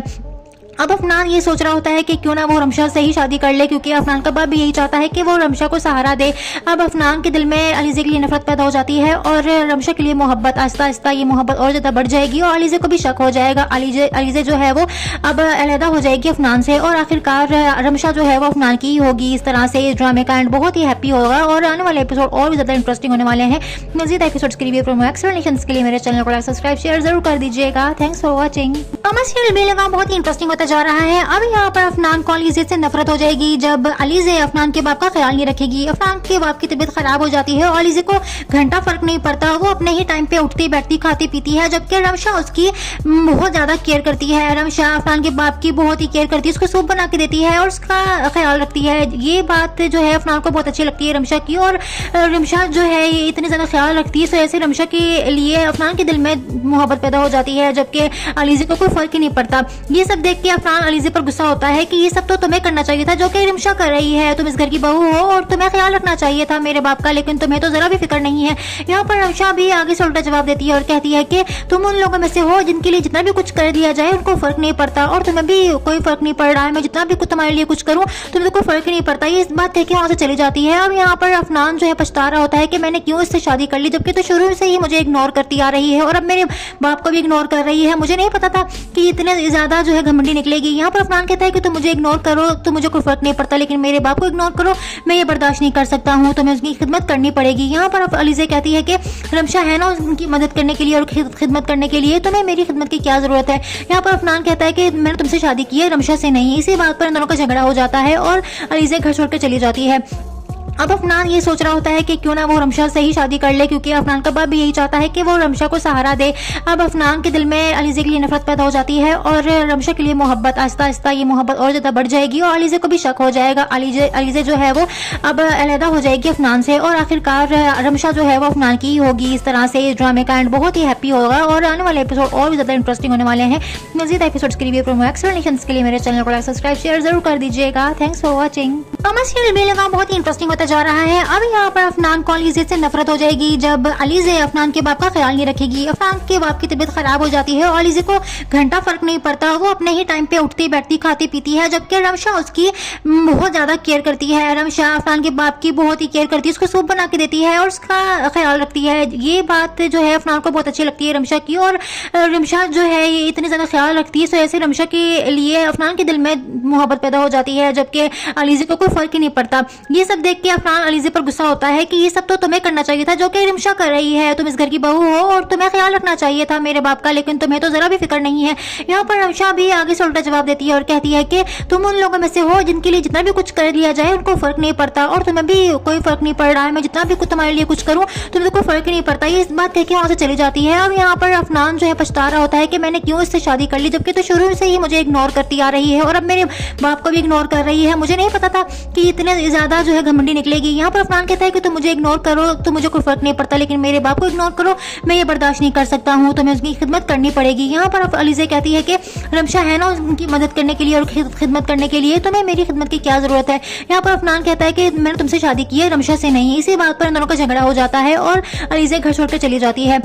अब अफनान ये सोच रहा होता है कि क्यों ना वो रमशा से ही शादी कर ले, क्योंकि अफनान का बाप भी यही चाहता है कि वो रमशा को सहारा दे। अब अफनान के दिल में अलीज़े के लिए नफरत पैदा हो जाती है और रमशा के लिए मोहब्बत, आहिस्ता आहिस्ता ये मोहब्बत और ज़्यादा बढ़ जाएगी और अलीज़े को भी शक हो जाएगा। अलीज़े जो है वो अब अलहदा हो जाएगी अफनान से और आखिरकार रमशा जो है वो अफनान की ही होगी। इस तरह से इस ड्रामे का एंड बहुत ही हैप्पी होगा और आने वाले एपिसोड और भी ज़्यादा इंटरेस्टिंग होने वाले हैं। मज़ीद एपिसोड्स के लिए प्रोमो एक्सप्लेनेशंस के लिए मेरे चैनल को सब्सक्राइब शेयर जरूर कर दीजिएगा। Thanks for watching. सीरियल बेलगाम बहुत ही इंटरेस्टिंग होता जा रहा है। अब यहाँ पर अफनान को अलीज़े से नफरत हो जाएगी जब अलीज़े अफनान के बाप का ख्याल नहीं रखेगी। अफनान के बाप की तबीयत खराब हो जाती है और अलीज़े को घंटा फर्क नहीं पड़ता, वो अपने ही टाइम पे उठती बैठती खाती पीती है, जबकि रमशा उसकी बहुत ज्यादा केयर करती है। रमशा अफनान के बाप की बहुत ही केयर करती है, उसको सूप बना के देती है और उसका ख्याल रखती है। ये बात जो है अफनान को बहुत अच्छी लगती है रमशा की, और रमशा जो है इतनी ज्यादा ख्याल रखती है, तो ऐसे रमशा के लिए अफनान के दिल में मोहब्बत पैदा हो जाती है, जबकि अलीज़े को कोई फर्क ही नहीं पड़ता। ये सब देख के अफनान अलीज़े पर गुस्सा होता है कि ये सब तो तुम्हें करना चाहिए था जो कि रमशा कर रही है। तुम इस घर की बहू हो और तुम्हें ख्याल रखना चाहिए था मेरे बाप का, लेकिन तुम्हें तो जरा भी फिक्र नहीं है। यहाँ पर रमशा भी आगे से उल्टा जवाब देती है और कहती है कि तुम उन लोगों में से हो जिनके लिए जितना भी कुछ कर दिया जाए उनको फर्क नहीं पड़ता, और तुम्हें भी कोई फर्क नहीं पड़ रहा है। मैं जितना भी कुछ तुम्हारे लिए कुछ करूँ तुम्हें तो कोई फर्क ही नहीं पड़ता। ये इस बात कह के वहां से चली जाती है। अब यहाँ पर अफनान जो है पछता रहा होता है कि मैंने क्यों इससे शादी कर ली, जबकि तो शुरू से ही मुझे इग्नोर करती आ रही है और अब मेरे बाप को भी इग्नोर कर रही है। मुझे नहीं पता था कि इतने ज्यादा जो है घमंडी निकलेगी। यहाँ पर अफनान कहता है कि तुम मुझे इग्नोर करो तो मुझे कोई फर्क नहीं पड़ता, लेकिन मेरे बाप को इग्नोर करो मैं ये बर्दाश्त नहीं कर सकता हूँ, तुम्हें उसकी खिदमत करनी पड़ेगी। यहाँ पर अलीज़े कहती है कि रमशा है ना उनकी मदद करने के लिए और खिदमत करने के लिए, तुम्हें मेरी खिदमत की क्या जरूरत है। यहाँ पर अफनान कहता है कि मैंने तुमसे शादी की है रमशा से नहीं। इसी बात पर इन दोनों का झगड़ा हो जाता है और अलीज़े घर छोड़कर चली जाती है। अब अफनान ये सोच रहा होता है कि क्यों ना वो रमशा से ही शादी कर ले, क्योंकि अफनान का बाप भी यही चाहता है कि वो रमशा को सहारा दे। अब अफनान के दिल में अलीज़े के लिए नफरत पैदा हो जाती है और रमशा के लिए मोहब्बत, आहिस्ता आहिस्ता ये मोहब्बत और ज़्यादा बढ़ जाएगी और अलीज़े को भी शक हो जाएगा। अलीज़े जो है वो अब अलहदा हो जाएगी अफनान से और आखिरकार रमशा जो है वो अफनान की ही होगी। इस तरह से इस ड्रामे का एंड बहुत ही हैप्पी होगा और आने वाले एपिसोड और भी ज़्यादा इंटरेस्टिंग होने वाले हैं। मज़ीद एपिसोड्स के लिए प्रोमो एक्सप्लेनेशंस के लिए मेरे चैनल को सब्सक्राइब शेयर जरूर कर दीजिएगा। Thanks for watching. सीरियल बेलगाम बहुत ही इंटरेस्टिंग होता जा रहा है। अब यहाँ पर अफनान को अलीज़े से नफरत हो जाएगी जब अलीज़े अफनान के बाप का ख्याल नहीं रखेगी। अफनान के बाप की तबीयत खराब हो जाती है और अलीज़े को घंटा फर्क नहीं पड़ता, वो अपने ही टाइम पे उठती बैठती खाती पीती है, जबकि रमशा उसकी बहुत ज्यादा केयर करती है। रमशा अफनान के बाप की बहुत ही केयर करती है, उसको सूप बना के देती है और उसका ख्याल रखती है। ये बात जो है अफनान को बहुत अच्छी लगती है रमशा की, और रमशा जो है इतनी ज्यादा ख्याल रखती है, तो ऐसे रमशा के लिए अफनान के दिल में मोहब्बत पैदा हो जाती है, जबकि अलीज़े को कोई फर्क ही नहीं पड़ता। ये सब देख के अफनान अलीज़े पर गुस्सा होता है कि ये सब तो तुम्हें करना चाहिए था जो कि रमशा कर रही है। तुम इस घर की बहू हो और तुम्हें ख्याल रखना चाहिए था मेरे बाप का, लेकिन तुम्हें तो जरा भी फिक्र नहीं है। यहाँ पर रमशा भी आगे से उल्टा जवाब देती है और कहती है कि तुम उन लोगों में से हो जिनके लिए जितना भी कुछ कर दिया जाए उनको फर्क नहीं पड़ता, और तुम्हें भी कोई फर्क नहीं पड़ रहा है। मैं जितना भी कुछ तुम्हारे लिए कुछ करूँ तुम्हें तो कोई फर्क ही नहीं पड़ता। ये इस बात कह के वहां से चली जाती है। अब यहाँ पर अफनान जो है पछता रहा होता है कि मैंने क्यों इससे शादी कर ली, जबकि तो शुरू से ही मुझे इग्नोर करती आ रही है और अब मेरे बाप को भी इग्नोर कर रही है। मुझे नहीं पता था कि इतने ज्यादा जो है घमंडी निकलेगी। यहाँ पर अफनान कहता है कि तुम मुझे इग्नोर करो तो मुझे कोई फर्क नहीं पड़ता, लेकिन मेरे बाप को इग्नोर करो मैं ये बर्दाश्त नहीं कर सकता हूँ, तुम्हें उसकी खिदमत करनी पड़ेगी। यहाँ पर अलीज़े कहती है कि रमशा है ना उनकी मदद करने के लिए और खिदमत करने के लिए, तुम्हें मेरी खिदमत की क्या जरूरत है। यहाँ पर अफनान कहता है कि मैंने तुमसे शादी की है रमशा से नहीं। इसी बात पर इन दोनों का झगड़ा हो जाता है और अलीज़े घर छोड़कर चली जाती है।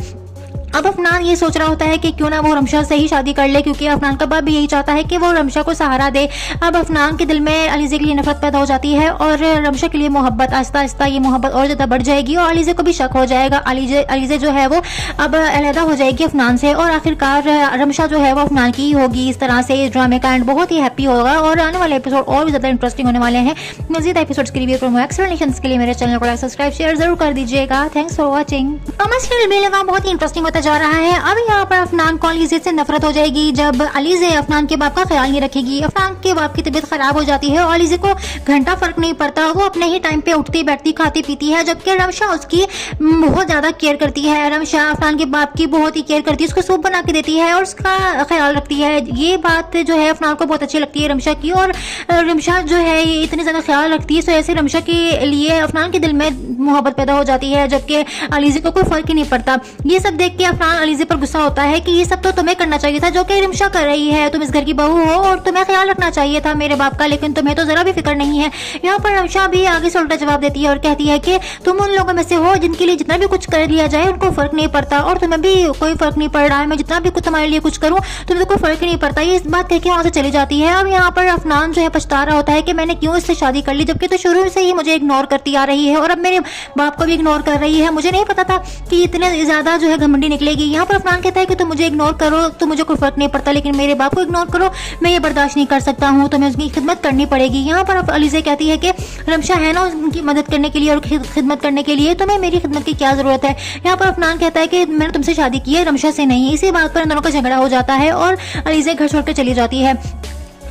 अब अफनान ये सोच रहा होता है कि क्यों ना वो रमशा से ही शादी कर ले, क्योंकि अफनान का बाप भी यही चाहता है कि वो रमशा को सहारा दे। अब अफनान के दिल में अलीज़े के लिए नफरत पैदा हो जाती है और रमशा के लिए मोहब्बत, आहिस्ता आहिस्ता ये मोहब्बत और ज़्यादा बढ़ जाएगी और अलीज़े को भी शक हो जाएगा। अलीज़े जो है वो अब अलहदा हो जाएगी अफनान से और आखिरकार रमशा जो है वो अफनान की ही होगी। इस तरह से इस ड्रामे का एंड बहुत ही हैप्पी होगा और आने वाले एपिसोड और भी ज़्यादा इंटरेस्टिंग होने वाले हैं। मज़ीद एपिसोड्स के लिए प्रोमो एक्सप्लेनेशंस के लिए मेरे चैनल को सब्सक्राइब शेयर जरूर कर दीजिएगा। Thanks for watching. सीरियल बेलगाम बहुत ही इंटरेस्टिंग होता जा रहा है। अब यहाँ पर अफनान को अलीज़े से नफरत हो जाएगी जब अलीज़े अफनान के बाप का ख्याल नहीं रखेगी। अफनान के बाप की तबीयत खराब हो जाती है और अलीज़े को घंटा फर्क नहीं पड़ता, वो अपने ही टाइम पे उठती बैठती खाती पीती है, जबकि रमशा उसकी बहुत ज्यादा केयर करती है। रमशा अफनान के बाप की बहुत ही केयर करती है, उसको सूप बना के देती है और उसका ख्याल रखती है। ये बात जो है अफनान को बहुत अच्छी लगती है रमशा की, और रमशा जो है इतनी ज्यादा ख्याल रखती है, तो ऐसे रमशा के लिए अफनान के दिल में मोहब्बत पैदा हो जाती है, जबकि अलीजे को कोई फर्क ही नहीं पड़ता। ये सब देख के अफनान अलीजे पर गुस्सा होता है कि ये सब तो तुम्हें करना चाहिए था जो कि रिमशा कर रही है। तुम इस घर की बहू हो और तुम्हें ख्याल रखना चाहिए था मेरे बाप का, लेकिन तुम्हें तो जरा भी फिक्र नहीं है। यहाँ पर रिमशा भी आगे से उल्टा जवाब देती है और कहती है कि तुम उन लोगों में से हो जिनके लिए जितना भी कुछ कर लिया जाए उनको फर्क नहीं पड़ता, और तुम्हें भी कोई फर्क नहीं पड़ रहा है। मैं जितना भी कुछ तुम्हारे लिए कुछ करूँ तुम्हें तो कोई फर्क ही नहीं पड़ता। ये इस बात कह के वहां से चली जाती है। अब यहाँ पर अफनान जो है पछता रहा होता है कि मैंने क्यों इससे शादी कर ली, जबकि तो शुरू से ही मुझे इग्नोर करती आ रही है और अब मेरे बाप को भी इग्नोर कर रही है। मुझे नहीं पता था कि इतने ज्यादा जो है घमंडी निकलेगी। यहाँ पर अफनान कहता है कि तुम मुझे इग्नोर करो तो मुझे कोई फर्क नहीं पड़ता, लेकिन मेरे बाप को इग्नोर करो मैं ये बर्दाश्त नहीं कर सकता हूँ, तुम्हें उसकी खिदमत करनी पड़ेगी। यहाँ पर अलीजे कहती है कि रमशा है ना उनकी मदद करने के लिए और खिदमत करने के लिए, तुम्हें मेरी खिदमत की क्या जरूरत है। यहाँ पर अफनान कहता है कि मैंने तुमसे शादी की है रमशा से नहीं। इसी बात पर इन दोनों का झगड़ा हो जाता है और अलीजे घर छोड़कर चली जाती है।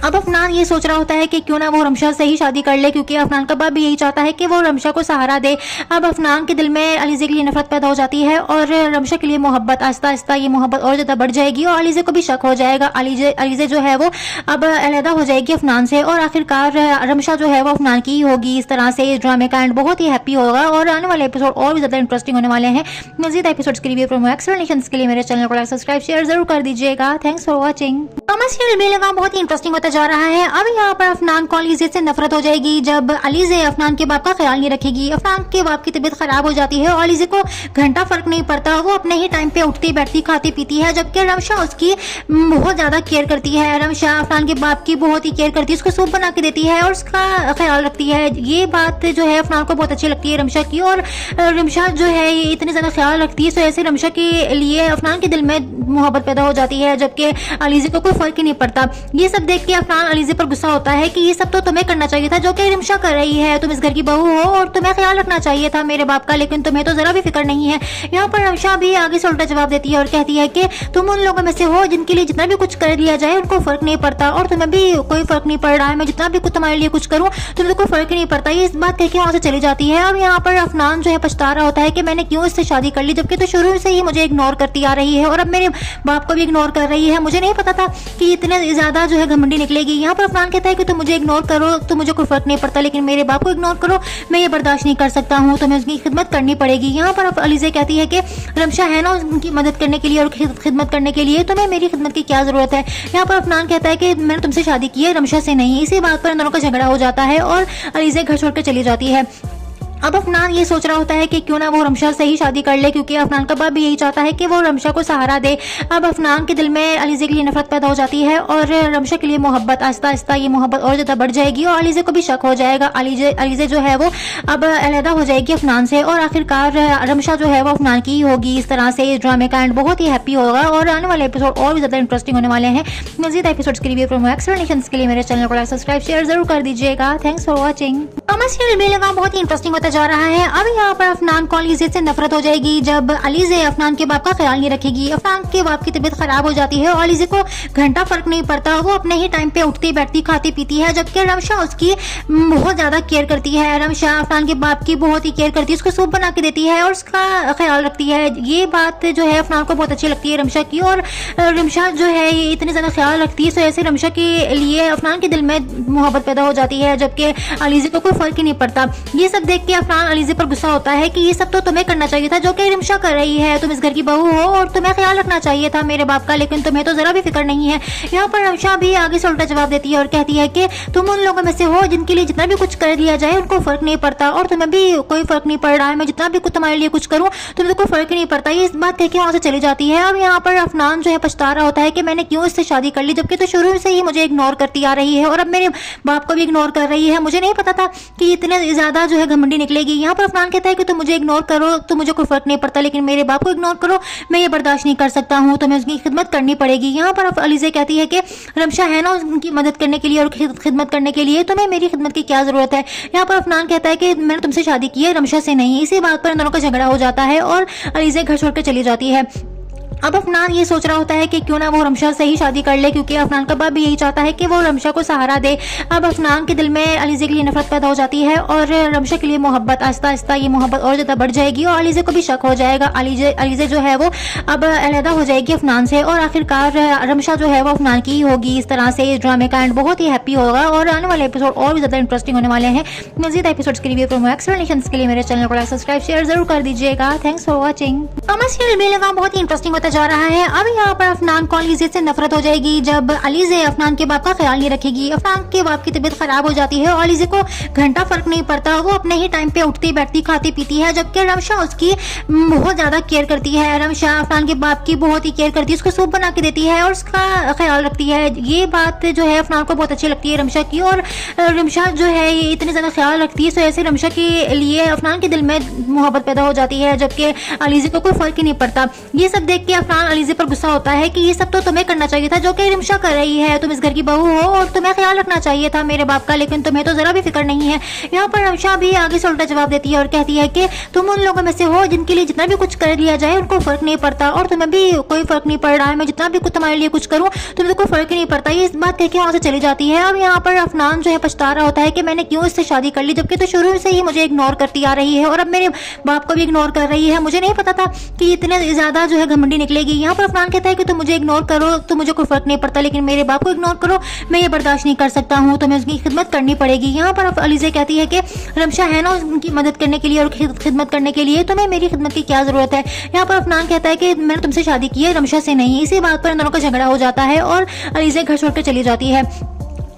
अब अफनान ये सोच रहा होता है कि क्यों ना वो रमशा से ही शादी कर ले, क्योंकि अफनान का बाप भी यही चाहता है कि वो रमशा को सहारा दे। अब अफनान के दिल में अलीजे के लिए नफरत पैदा हो जाती है और रमशा के लिए मोहब्बत, आहिस्ता आहिस्ता ये मोहब्बत और ज्यादा बढ़ जाएगी और अलीजे को भी शक हो जाएगा। अलीजे जो है वो अब अलहदा हो जाएगी अफनान से और आखिरकार रमशा जो है वो अफनान की ही होगी। इस तरह से इस ड्रामे का एंड बहुत ही हैप्पी होगा और आने वाले एपिसोड और भी ज्यादा इंटरेस्टिंग होने वाले हैं। मजीद एपिसोड्स के लिए प्रोमो एक्सप्लेनेशंस के लिए मेरे चैनल को लाइक सब्सक्राइब शेयर जरूर कर दीजिएगा। Thanks for watching. कमर्शियल भी लगा बहुत ही इंटरेस्टिंग होता जा रहा है। अब यहाँ पर अफनान को अलीजे से नफरत हो जाएगी जब अलीजे अफनान के बाप का ख्याल नहीं रखेगी। अफनान के बाप की तबीयत खराब हो जाती है और अलीजे को घंटा फर्क नहीं पड़ता, वो अपने ही टाइम पे उठती बैठती खाती पीती है, जबकि रमशा उसकी बहुत ज्यादा केयर करती है। रमशा अफनान के बाप की बहुत ही केयर करती है, उसको सूप बना के देती है और उसका ख्याल रखती है। ये बात जो है अफनान को बहुत अच्छी लगती है रमशा की, और रमशा जो है इतनी ज्यादा ख्याल रखती है, तो ऐसे रमशा के लिए अफनान के दिल में मोहब्बत पैदा हो जाती है, जबकि अलीजे को कोई फर्क ही नहीं पड़ता। ये सब देख के अफनान अलीजे पर गुस्सा होता है कि ये सब तो तुम्हें करना चाहिए था जो कि रिमशा कर रही है। तुम इस घर की बहू हो और तुम्हें ख्याल रखना चाहिए था मेरे बाप का, लेकिन तुम्हें तो जरा भी फिक्र नहीं है। यहाँ पर रमशा भी आगे से उल्टा जवाब देती है और कहती है कि तुम उन लोगों में से हो जिनके लिए जितना भी कुछ कर लिया जाए उनको फर्क नहीं पड़ता, और तुम्हें भी कोई फर्क नहीं पड़ रहा है। मैं जितना भी कुछ तुम्हारे लिए कुछ करूँ तुम्हें तो कोई फर्क ही नहीं पड़ता। ये इस बात कह के वहां से चली जाती है। अब यहाँ पर अफनान जो है पछता रहा होता है कि मैंने क्यों इससे शादी कर ली, जबकि तो शुरू से ही मुझे इग्नोर करती आ रही है और अब मेरे बाप को भी इग्नोर कर रही है। मुझे नहीं पता था कि इतने ज्यादा जो है घमंडी निकलेगी। यहाँ पर अफनान कहता है कि तुम मुझे इग्नोर करो तो मुझे कोई फर्क नहीं पड़ता, लेकिन मेरे बाप को इग्नोर करो मैं ये बर्दाश्त नहीं कर सकता हूँ, तुम्हें उसकी खिदमत करनी पड़ेगी। यहाँ पर अलीजे कहती है कि रमशा है ना उनकी मदद करने के लिए और खिदमत करने के लिए, तुम्हें मेरी खिदमत की क्या जरूरत है। यहाँ पर अफनान कहता है कि मैंने तुमसे शादी की है रमशा से नहीं। इसी बात पर इन दोनों का झगड़ा हो जाता है और अलीजे घर छोड़कर चली जाती है। अब अफनान ये सोच रहा होता है कि क्यों ना वो रमशा से ही शादी कर ले, क्योंकि अफनान का बाप भी यही चाहता है कि वो रमशा को सहारा दे। अब अफनान के दिल में अलीजे के लिए नफरत पैदा हो जाती है और रमशा के लिए मोहब्बत, आहिस्ता आहिस्ता ये मोहब्बत और ज्यादा बढ़ जाएगी और अलीजे को भी शक हो जाएगा। अलीजे जो है वो अब अलहदा हो जाएगी अफनान से और आखिरकार रमशा जो है वो अफनान की ही होगी। इस तरह से इस ड्रामे का एंड बहुत ही हैप्पी होगा और आने वाले एपिसोड और भी ज्यादा इंटरेस्टिंग होने वाले हैं। मजीद एपिसोड्स के लिए प्रोमो एक्सप्लेनेशंस के लिए मेरे चैनल को लाइक सब्सक्राइब शेयर जरूर कर दीजिएगा। Thanks for watching. कमर्शियल भी लगा बहुत ही इंटरेस्टिंग होता जा रहा है। अब यहाँ पर अफनान को अलीजे से नफरत हो जाएगी जब अलीजे अफनान के बाप का ख्याल नहीं रखेगी। अफनान के बाप की तबीयत खराब हो जाती है और अलीजे को घंटा फर्क नहीं पड़ता, वो अपने ही टाइम पे उठती बैठती खाती पीती है, जबकि रमशा उसकी बहुत ज्यादा केयर करती है। रमशा अफनान के बाप की बहुत ही केयर करती है, उसको सूप बना के देती है और उसका ख्याल रखती है। ये बात जो है अफनान को बहुत अच्छी लगती है रमशा की, और रमशा जो है इतनी ज्यादा ख्याल रखती है, तो ऐसे रमशा के लिए अफनान के दिल में मोहब्बत पैदा हो जाती है, जबकि अलीजे को कोई फर्क ही नहीं पड़ता। ये सब देख के अफनान अलीजे पर गुस्सा होता है कि ये सब तो तुम्हें करना चाहिए था जो कि रिमशा कर रही है। तुम इस घर की बहू हो और तुम्हें ख्याल रखना चाहिए था मेरे बाप का, लेकिन तुम्हें तो जरा भी फिक्र नहीं है। यहाँ पर रमशा भी आगे से उल्टा जवाब देती है और कहती है कि तुम उन लोगों में से हो जिनके लिए जितना भी कुछ कर लिया जाए उनको फर्क नहीं पड़ता, और तुम्हें भी कोई फर्क नहीं पड़ रहा है। मैं जितना भी कुछ तुम्हारे लिए कुछ करूँ तुम्हें तो कोई फर्क ही नहीं पड़ता। ये इस बात कह के वहां से चली जाती है। अब यहाँ पर अफनान जो है पछता रहा होता है कि मैंने क्यों इससे शादी कर ली, जबकि तो शुरू से ही मुझे इग्नोर करती आ रही है और अब मेरे बाप को भी इग्नोर कर रही है। मुझे नहीं पता था कि इतने ज्यादा जो है घमंडी निकलेगी। यहाँ पर अफनान कहता है कि तुम मुझे इग्नोर करो तो मुझे कोई फर्क नहीं पड़ता, लेकिन मेरे बाप को इग्नोर करो मैं ये बर्दाश्त नहीं कर सकता हूँ, तुम्हें उसकी खिदमत करनी पड़ेगी। यहाँ पर अलीजे कहती है कि रमशा है ना उनकी मदद करने के लिए और खिदमत करने के लिए, तुम्हें मेरी खिदमत की क्या जरूरत है। यहाँ पर अफनान कहता है कि मैंने तुमसे शादी की है रमशा से नहीं। इसी बात पर इन दोनों का झगड़ा हो जाता है और अलीजे घर छोड़कर चली जाती है। अब अफनान ये सोच रहा होता है कि क्यों ना वो रमशा से ही शादी कर ले, क्योंकि अफनान का बाप भी यही चाहता है कि वो रमशा को सहारा दे। अब अफनान के दिल में अलीज़े के लिए नफरत पैदा हो जाती है और रमशा के लिए मोहब्बत, आहिस्ता आहिस्ता ये मोहब्बत और ज़्यादा बढ़ जाएगी और अलीज़े को भी शक हो जाएगा। अलीज़े जो है वो अब अलहदा हो जाएगी अफनान से और आखिरकार रमशा जो है वो अफनान की ही होगी। इस तरह से इस ड्रामे का एंड बहुत ही हैप्पी होगा और आने वाले एपिसोड और भी ज़्यादा इंटरेस्टिंग होने वाले हैं। मज़ीद एपिसोड्स के लिए प्रोमो एक्सप्लेनेशंस के लिए मेरे चैनल को लाइक सब्सक्राइब शेयर जरूर कर दीजिएगा। Thanks for watching. कमर्शियल बेलगाम बहुत ही इंटरेस्टिंग होता जा रहा है। अब यहाँ पर अफनान को अलीज़े से नफरत हो जाएगी जब अलीज़े अफनान के बाप का ख्याल नहीं रखेगी। अफनान के बाप की तबीयत खराब हो जाती है और अलीज़े को घंटा फर्क नहीं पड़ता, वो अपने ही टाइम पे उठती बैठती खाती पीती है, जबकि रमशा उसकी बहुत ज्यादा केयर करती है। रमशा अफनान के बाप की बहुत ही केयर करती है, उसको सूप बना के देती है और उसका ख्याल रखती है। ये बात जो है अफनान को बहुत अच्छी लगती है रमशा की, और रमशा जो है ये इतनी ज्यादा ख्याल रखती है, तो ऐसे रमशा के लिए अफनान के दिल में मोहब्बत पैदा हो जाती है, जबकि अलीज़े को कोई फर्क ही नहीं पड़ता। ये सब देख के अफनान अलीज़े पर गुस्सा होता है कि ये सब तो तुम्हें करना चाहिए था जो कि रमशा कर रही है। तुम इस घर की बहू हो और तुम्हें ख्याल रखना चाहिए था मेरे बाप का, लेकिन तुम्हें तो जरा भी फिक्र नहीं है। यहाँ पर रमशा भी आगे से उल्टा जवाब देती है और कहती है कि तुम उन लोगों में से हो जिनके लिए जितना भी कुछ कर लिया जाए उनको फर्क नहीं पड़ता, और तुम्हें भी कोई फर्क नहीं पड़ रहा है। मैं जितना भी कुछ तुम्हारे लिए कुछ करूँ तुम्हें तो कोई फर्क ही नहीं पड़ता। ये इस बात कह के वहां से चली जाती है। अब यहाँ पर अफनान जो है पछता रहा होता है कि मैंने क्यों इससे शादी कर ली, जबकि तो शुरू से ही मुझे इग्नोर करती आ रही है और अब मेरे बाप को भी इग्नोर कर रही है। मुझे नहीं पता था कि इतने ज्यादा जो है घमंडी निकलेगी। यहाँ पर अफनान कहता है कि तुम मुझे इग्नोर करो तो मुझे कोई फर्क नहीं पड़ता, लेकिन मेरे बाप को इग्नोर करो मैं ये बर्दाश्त नहीं कर सकता हूँ, तुम्हें उसकी खिदमत करनी पड़ेगी। यहाँ पर अलीज़े कहती है कि रमशा है ना उनकी मदद करने के लिए और खिदमत करने के लिए, तुम्हें मेरी खिदमत की क्या जरूरत है। यहाँ पर अफनान कहता है कि मैंने तुमसे शादी की है रमशा से नहीं। इसी बात पर इन दोनों का झगड़ा हो जाता है और अलीज़े घर छोड़कर चली जाती है।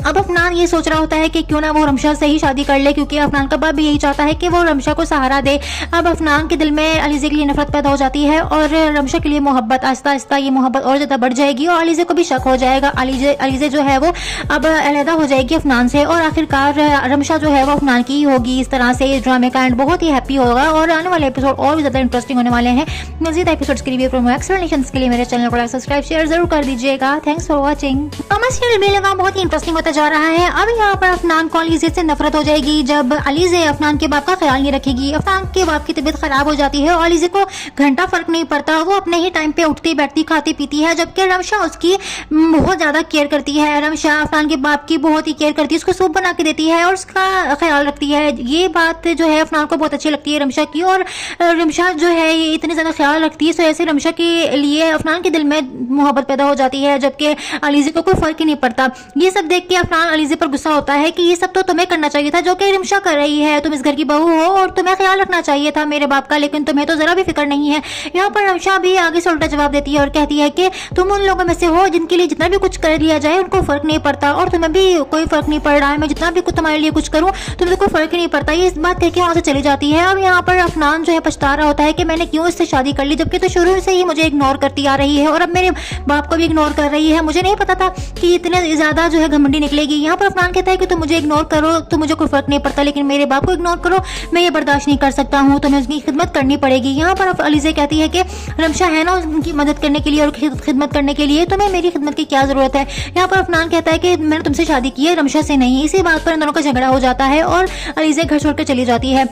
अब अफनान ये सोच रहा होता है कि क्यों ना वो रमशा से ही शादी कर ले, क्योंकि अफनान का बाप भी यही चाहता है कि वो रमशा को सहारा दे। अब अफनान के दिल में अलीज़े के लिए नफरत पैदा हो जाती है और रमशा के लिए मोहब्बत, आहिस्ता आहिस्ता ये मोहब्बत और ज़्यादा बढ़ जाएगी और अलीज़े को भी शक हो जाएगा। अलीज़े जो है वो अब अलहदा हो जाएगी अफनान से और आखिरकार रमशा जो है वो अफनान की ही होगी। इस तरह से इस ड्रामे का एंड बहुत ही हैप्पी होगा और आने वाले एपिसोड और भी ज़्यादा इंटरेस्टिंग होने वाले हैं। मज़ीद एपिसोड्स के लिए प्रोमो एक्सप्लेनेशंस के लिए मेरे चैनल को लाइक सब्सक्राइब शेयर जरूर कर दीजिएगा। Thanks for watching. कमर्शियल बेलगाम बहुत ही इंटरेस्टिंग होता जा रहा है। अब यहाँ पर अफनान को अलीज़े से नफरत हो जाएगी जब अलीज़े अफनान के बाप का ख्याल नहीं रखेगी। अफनान के बाप की तबीयत खराब हो जाती है और अलीज़े को घंटा फर्क नहीं पड़ता, वो अपने ही टाइम पे उठती बैठती खाती पीती है, जबकि रमशा उसकी बहुत ज्यादा केयर करती है। रमशा अफनान के बाप की बहुत ही केयर करती है, उसको सूप बना के देती है और उसका ख्याल रखती है। ये बात जो है अफनान को बहुत अच्छी लगती है रमशा की, और रमशा जो है ये इतनी ज्यादा ख्याल रखती है, तो ऐसे रमशा के लिए अफनान के दिल में मोहब्बत पैदा हो जाती है, जबकि अलीज़े को कोई फर्क ही नहीं पड़ता। ये सब देख के अफनान अलीज़े पर गुस्सा होता है कि ये सब तो तुम्हें करना चाहिए था जो कि रमशा कर रही है। तुम इस घर की बहू हो और तुम्हें ख्याल रखना चाहिए था मेरे बाप का, लेकिन तुम्हें तो जरा भी फिक्र नहीं है। यहाँ पर रमशा भी आगे से उल्टा जवाब देती है और कहती है कि तुम उन लोगों में से हो जिनके लिए जितना भी कुछ कर लिया जाए उनको फर्क नहीं पड़ता, और तुम्हें भी कोई फर्क नहीं पड़ रहा है। मैं जितना भी कुछ तुम्हारे लिए कुछ करूँ तुम्हें तो कोई फर्क ही नहीं पड़ता। ये इस बात कह के वहां से चली जाती है। अब यहाँ पर अफनान जो है पछता रहा होता है कि मैंने क्यों इससे शादी कर ली, जबकि तो शुरू से ही मुझे इग्नोर करती आ रही है और अब मेरे बाप को भी इग्नोर कर रही है। मुझे नहीं पता था कि इतने ज्यादा जो है घमंडी निकलेगी। यहाँ पर अफनान कहता है कि तुम मुझे इग्नोर करो तो मुझे कोई फर्क नहीं पड़ता, लेकिन मेरे बाप को इग्नोर करो मैं ये बर्दाश्त नहीं कर सकता हूँ, तुम्हें उसकी खिदमत करनी पड़ेगी। यहाँ पर अलीज़े कहती है कि रमशा है ना उनकी मदद करने के लिए और खिदमत करने के लिए, तुम्हें मेरी खिदमत की क्या जरूरत है। यहाँ पर अफनान कहता है कि मैंने तुमसे शादी की है रमशा से नहीं। इसी बात पर इन दोनों का झगड़ा हो जाता है और अलीज़े घर छोड़कर चली जाती है।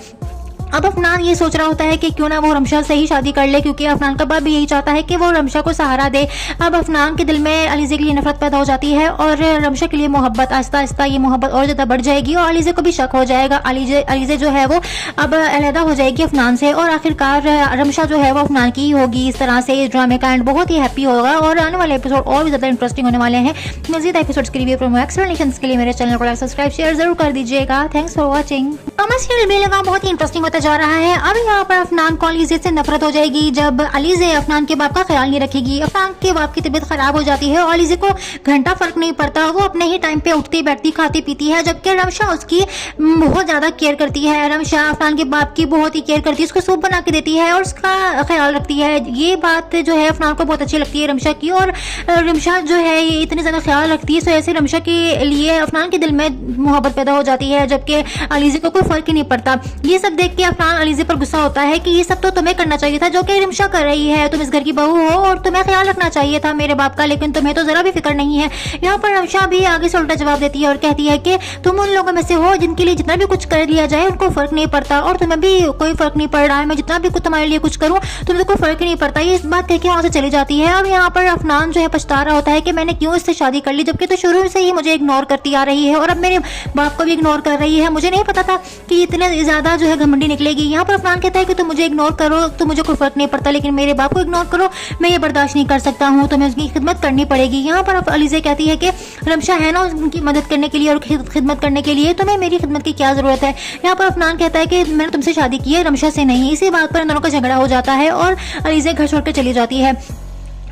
अब अफनान ये सोच रहा होता है कि क्यों ना वो रमशा से ही शादी कर ले, क्योंकि अफनान का बाप भी यही चाहता है कि वो रमशा को सहारा दे। अब अफनान के दिल में अलीज़े के लिए नफरत पैदा हो जाती है और रमशा के लिए मोहब्बत, आहिस्ता आहिस्ता ये मोहब्बत और ज़्यादा बढ़ जाएगी और अलीज़े को भी शक हो जाएगा। अलीज़े जो है वो अब अलहदा हो जाएगी अफनान से और आखिरकार रमशा जो है वो अफनान की ही होगी। इस तरह से इस ड्रामे का एंड बहुत ही हैप्पी होगा और आने वाले एपिसोड और भी ज़्यादा इंटरेस्टिंग होने वाले हैं। मज़ीद एपिसोड्स के लिए प्रोमो एक्सप्लेनेशंस के लिए मेरे चैनल को लाइक सब्सक्राइब शेयर जरूर कर दीजिएगा। Thanks for watching. कमर्शियल बेलगाम बहुत ही इंटरेस्टिंग होता जा रहा है। अब यहाँ पर अफनान को अलीज़े से नफरत हो जाएगी जब अलीज़े अफनान के बाप का ख्याल नहीं रखेगी। अफनान के बाप की तबीयत खराब हो जाती है और अलीज़े को घंटा फर्क नहीं पड़ता, वो अपने ही टाइम पे उठती बैठती खाती पीती है, जबकि रमशा उसकी बहुत ज्यादा केयर करती है। रमशा अफनान के बाप की बहुत ही केयर करती है, उसको सूप बना के देती है और उसका ख्याल रखती है। ये बात जो है अफनान को बहुत अच्छी लगती है रमशा की, और रमशा जो है ये इतनी ज्यादा ख्याल रखती है, तो ऐसे रमशा के लिए अफनान के दिल में मोहब्बत पैदा हो जाती है, जबकि अलीज़े को कोई फर्क ही नहीं पड़ता। ये सब देख के अफनान अलीज़े पर गुस्सा होता है कि ये सब तो तुम्हें करना चाहिए था जो कि रिमशा कर रही है, तुम इस घर की बहू हो और तुम्हें ख्याल रखना चाहिए था मेरे बाप का, लेकिन तुम्हें तो जरा भी फिक्र नहीं है। यहाँ पर रिमशा भी आगे से उल्टा जवाब देती है और कहती है कि तुम उन लोगों में से हो जिनके लिए जितना भी कुछ कर लिया जाए उनको फर्क नहीं पड़ता और तुम्हें भी कोई फर्क नहीं पड़ रहा है, मैं जितना भी कुछ तुम्हारे लिए कुछ करूँ तुम्हें कोई फर्क नहीं पड़ता। ये इस बात कह के वहाँ से चली जाती है। अब यहाँ पर अफनान जो है पछता रहा होता है कि मैंने क्यों इससे शादी कर ली, जबकि तो शुरू से ही मुझे इग्नोर करती आ रही है और अब मेरे बाप को भी इग्नोर कर रही है। मुझे नहीं पता था कि इतने ज्यादा जो है घमंडी निकलेगी। यहाँ पर अफनान कहता है कि तुम मुझे इग्नोर करो तो मुझे कोई फर्क नहीं पड़ता, लेकिन मेरे बाप को इग्नोर करो मैं ये बर्दाश्त नहीं कर सकता हूँ, तुम्हें उसकी खिदमत करनी पड़ेगी। यहाँ पर अलीज़े कहती है कि रमशा है ना उनकी मदद करने के लिए और खिदमत करने के लिए, तुम्हें मेरी खिदमत की क्या जरूरत है। यहाँ पर अफनान कहता है कि मैंने तुमसे शादी की है रमशा से नहीं। इसी बात पर इन दोनों का झगड़ा हो जाता है और अलीज़े घर छोड़कर चली जाती है।